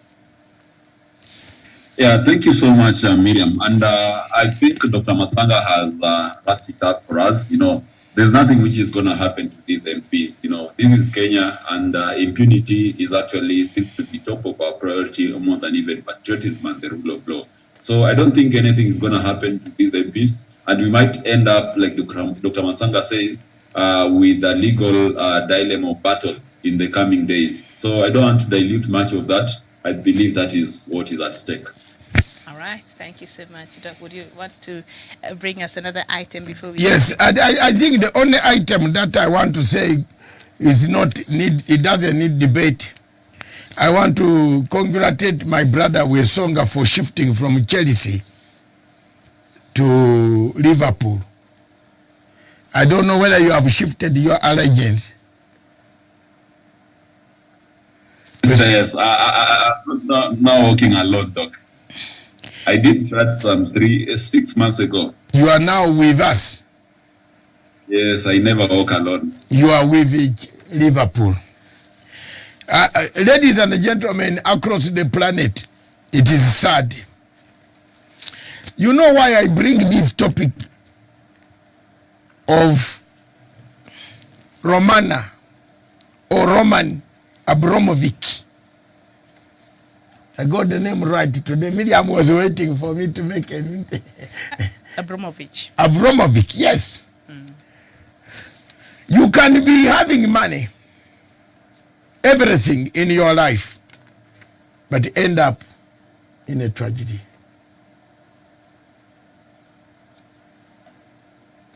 Yeah, thank you so much, Miriam. And I think Dr. Matsanga has wrapped it up for us. You know, there's nothing which is going to happen to these MPs. You know, this is Kenya, and impunity is actually seems to be top of our priority more than even patriotism and the rule of law. So I don't think anything is going to happen to these MPs, and we might end up, like Dr. Matsanga says, with a legal dilemma or battle in the coming days. So I don't want to dilute much of that. I believe that is what is at stake. All right, thank you so much. Doc, would you want to bring us another item before we... Yes, I think the only item that I want to say is it doesn't need debate. I want to congratulate my brother Wesonga for shifting from Chelsea to Liverpool. I don't know whether you have shifted your allegiance. Yes, I'm not working alone, Doc. I did that 6 months ago. You are now with us. Yes, I never walk alone. You are with Liverpool. Ladies and gentlemen across the planet, it is sad. You know why I bring this topic of Romana or Roman Abramovich? I got the name right today. Miriam was waiting for me to make an Abramovich. Abramovich, yes. You can be having money, everything in your life, but end up in a tragedy.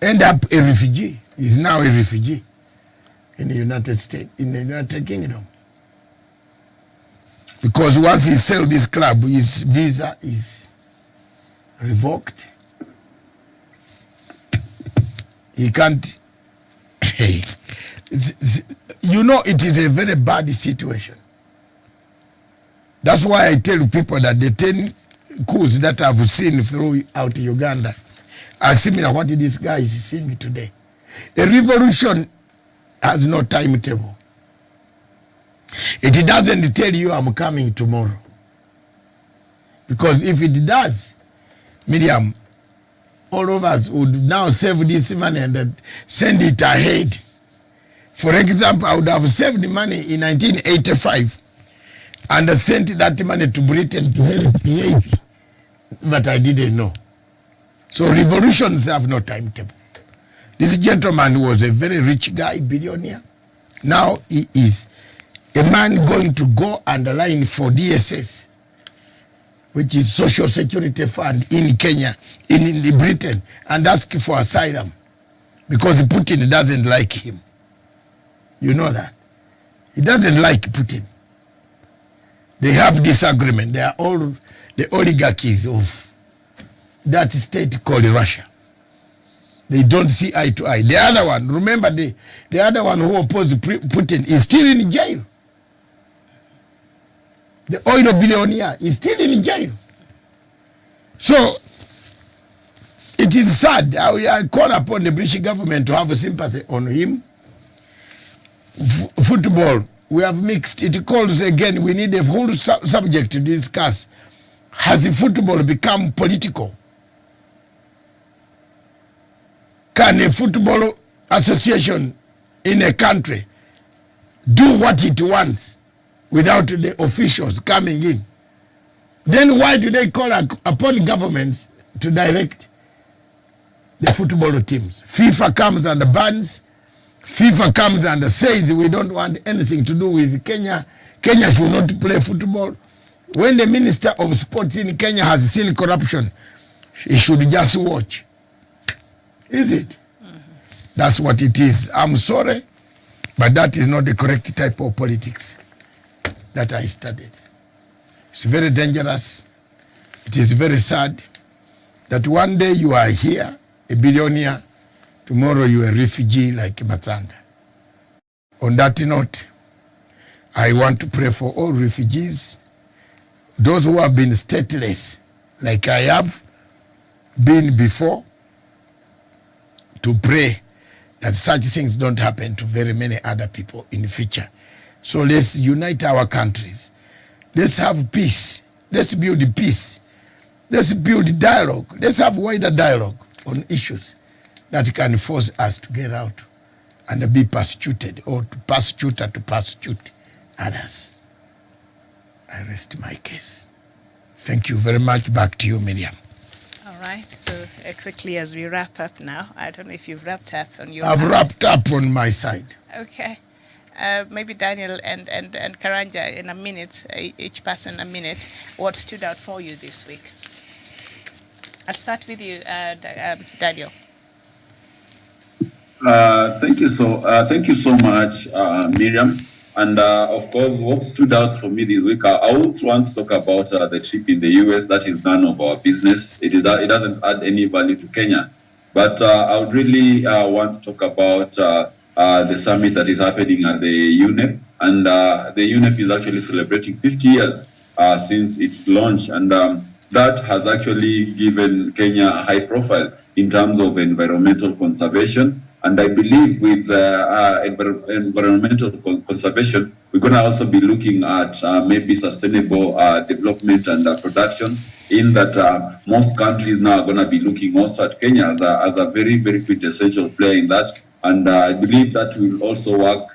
End up a refugee. He's now a refugee in the United States, in the United Kingdom. Because once he sells this club, his visa is revoked. He can't. You know, it is a very bad situation. That's why I tell people that the 10 coups that I've seen throughout Uganda are similar to what this guy is seeing today. A revolution has no timetable. It doesn't tell you I'm coming tomorrow. Because if it does, Miriam, all of us would now save this money and send it ahead. For example, I would have saved money in 1985 and sent that money to Britain to help create, but I didn't know. So revolutions have no timetable. This gentleman was a very rich guy, billionaire. Now he is a man going to go and line for DSS, which is Social Security Fund in Kenya, in Britain, and ask for asylum because Putin doesn't like him. You know that. He doesn't like Putin. They have disagreement. They are all the oligarchies of that state called Russia. They don't see eye to eye. The other one, remember the other one who opposed Putin is still in jail. The oil billionaire is still in jail. So it is sad. I call upon the British government to have sympathy on him. Football, we have mixed. It calls again, we need a whole subject to discuss. Has football become political? Can a football association in a country do what it wants without the officials coming in? Then why do they call upon governments to direct the football teams? FIFA comes and bans. FIFA comes and says we don't want anything to do with Kenya. Kenya should not play football. When the Minister of Sports in Kenya has seen corruption, he should just watch. Is it? Mm-hmm. That's what it is. I'm sorry, but that is not the correct type of politics that I studied. It's very dangerous. It is very sad that one day you are here, a billionaire, tomorrow you are a refugee like Matanda. On that note, I want to pray for all refugees, those who have been stateless, like I have been before, to pray that such things don't happen to very many other people in the future. So let's unite our countries. Let's have peace. Let's build peace. Let's build dialogue. Let's have wider dialogue on issues that can force us to get out and be persecuted, or to persecute others. I rest my case. Thank you very much. Back to you, Miriam. All right. So quickly as we wrap up now, I don't know if you've wrapped up on your. I've wrapped up on my side. Okay. Maybe Daniel and Karanja in a minute, each person a minute. What stood out for you this week? I'll start with you, Daniel. Thank you so much, Miriam. And of course, what stood out for me this week, I would want to talk about the trip in the US. That is none of our business. It doesn't add any value to Kenya. But I would really want to talk about the summit that is happening at the UNEP. And the UNEP is actually celebrating 50 years since its launch. And that has actually given Kenya a high profile in terms of environmental conservation. And I believe with environmental conservation, we're going to also be looking at maybe sustainable development and production, in that most countries now are going to be looking also at Kenya as a very, very quintessential player in that. And I believe that will also work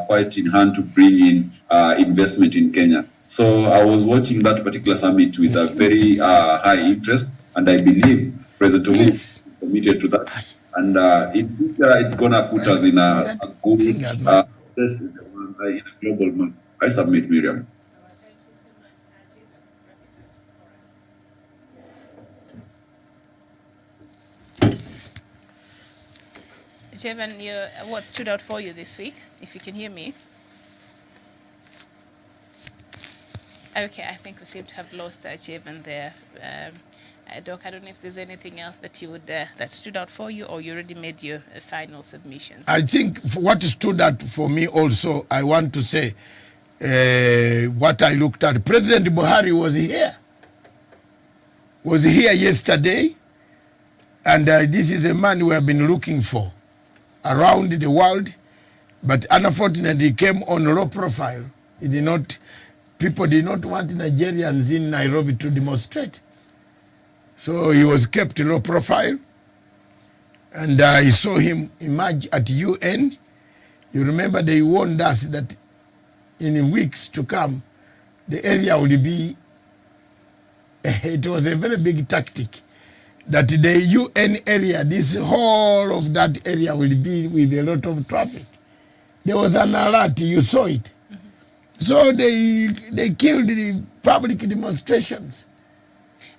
quite in hand to bring in investment in Kenya. So I was watching that particular summit with a very high interest, and I believe President Uhuru is committed to that. And it's going to put us in a good place in a global market. I submit, Miriam. Jevan, what stood out for you this week, if you can hear me? Okay, I think we seem to have lost Jevan there. Doc, I don't know if there's anything else that you would that stood out for you, or you already made your final submissions. I think what stood out for me also, I want to say what I looked at. President Buhari was here yesterday, and this is a man we have been looking for around the world, but unfortunately he came on low profile. People did not want Nigerians in Nairobi to demonstrate. So he was kept low profile, and I saw him emerge at UN. You remember they warned us that in weeks to come, the area will be, it was a very big tactic, that the UN area, this whole of that area will be with a lot of traffic. There was an alert, you saw it. Mm-hmm. So they killed the public demonstrations.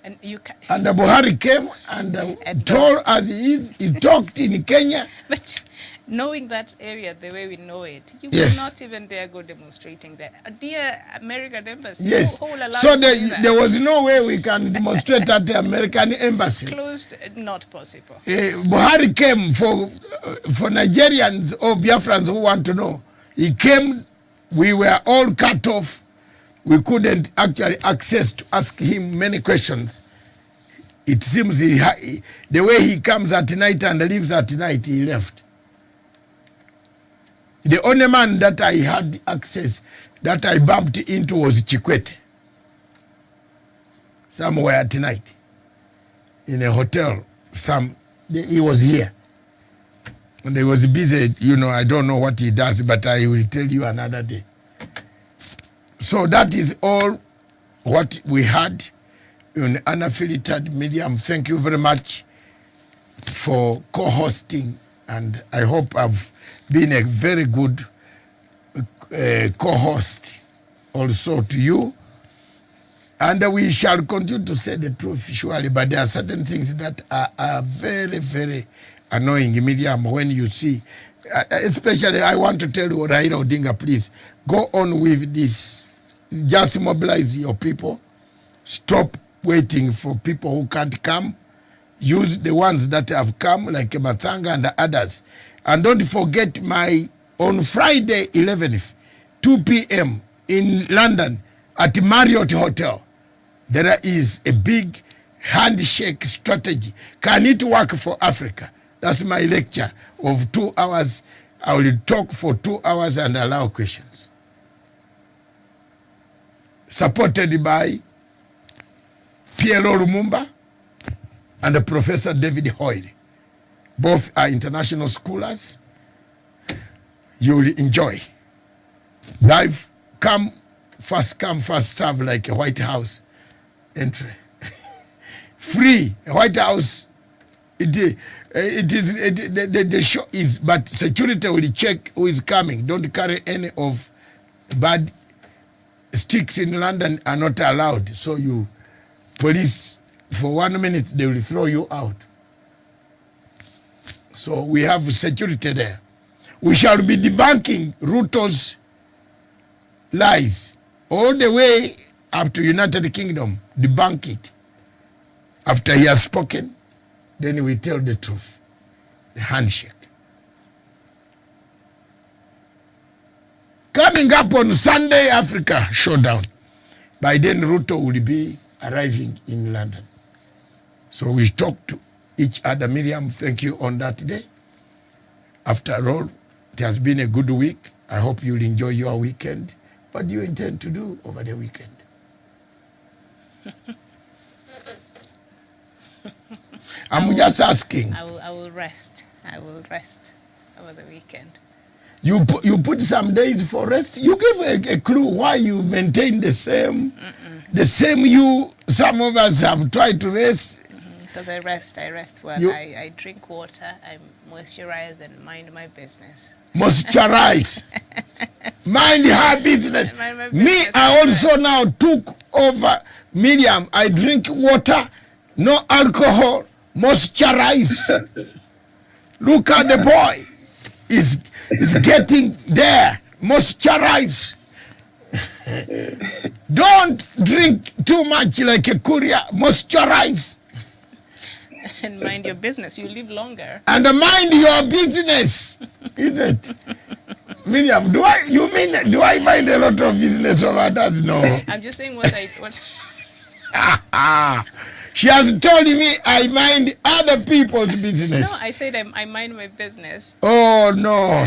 And the Buhari came and told us he talked in Kenya. But knowing that area the way we know it, you yes. will not even dare go demonstrating there. Dear American Embassy, yes. So there was no way we can demonstrate at the American Embassy. Closed, not possible. Buhari came for Nigerians or Biafrans who want to know. He came, we were all cut off. We couldn't actually access to ask him many questions. It seems the way he comes at night and leaves at night, he left. The only man that I had access, that I bumped into, was Chikwete. Somewhere at night, in a hotel. He was here. And he was busy, I don't know what he does, but I will tell you another day. So that is all what we had. in Unfiltered. Miriam, thank you very much for co-hosting, and I hope I've been a very good co-host also to you. And we shall continue to say the truth, surely, but there are certain things that are very, very annoying, Miriam, when you see, especially I want to tell you, Raila Odinga, please, go on with this. Just mobilize your people. Stop waiting for people who can't come. Use the ones that have come, like Matanga and the others. And don't forget on Friday 11th, 2 p.m. in London at Marriott Hotel, there is a big handshake strategy. Can it work for Africa? That's my lecture of 2 hours. I will talk for 2 hours and allow questions. Supported by Pierre Lumumba and Professor David Hoyle. Both are international scholars. You will enjoy. Live, come, first serve, like a White House entry. Free. White House, the show is, but security will check who is coming. Don't carry any of bad sticks in London are not allowed. So police, for 1 minute, they will throw you out. So we have security there. We shall be debunking Ruto's lies all the way up to United Kingdom. Debunk it. After he has spoken, then we tell the truth. The handshake. Coming up on Sunday, Africa Showdown. By then, Ruto will be arriving in London. So we talk to each other. Miriam, thank you on that day. After all, it has been a good week. I hope you'll enjoy your weekend. What do you intend to do over the weekend? I'm just asking. I will rest. I will rest over the weekend. You put some days for rest. You give a clue why you maintain the same. The same you. Some of us have tried to rest. Because I rest well. I drink water. I moisturize and mind my business. Moisturize. Mind her business. Mind my business. Me, I also now took over. Miriam, I drink water, no alcohol, moisturize. Look at the boy. Is getting there. Moisturize. Don't drink too much like a courier. Moisturize. And mind your business. You live longer. And mind your business. Is it? Miriam, do I mind a lot of business of others? No. I'm just saying what. She has told me I mind other people's business. No, I said I mind my business. Oh, no.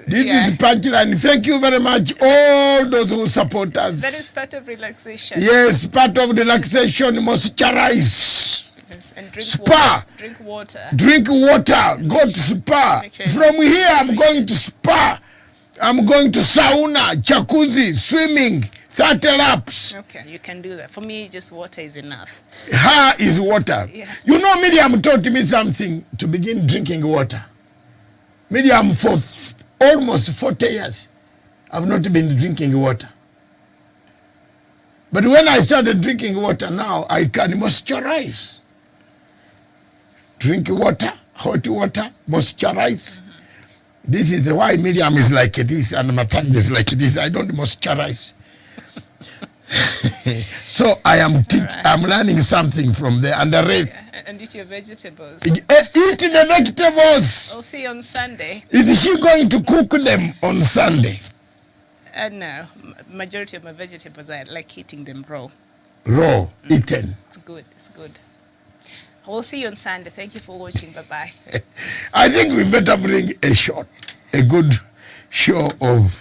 This is punchline. Thank you very much, all those who support us. That is part of relaxation. Yes, part of relaxation. Moisturize. Yes, and drink spa. Water. Drink water. Drink water. Go to spa. Sure From here, I'm going to spa. I'm going to sauna, jacuzzi, swimming, 30 laps. Okay, you can do that. For me, just water is enough. Her is water. Yeah. You know, Miriam taught me something to begin drinking water. Miriam, for almost 40 years, I've not been drinking water. But when I started drinking water now, I can moisturize. Drink water, hot water, moisturize. This is why Miriam is like this and Matanga is like this. I don't moisturize. So I'm learning something from there and the rest. Yeah, and eat your vegetables. Eat the vegetables. We'll see you on Sunday. Is she going to cook them on Sunday? No. Majority of my vegetables, I like eating them raw. Raw, eaten. It's good. It's good. We'll see you on Sunday. Thank you for watching. Bye-bye. I think we better bring a good show of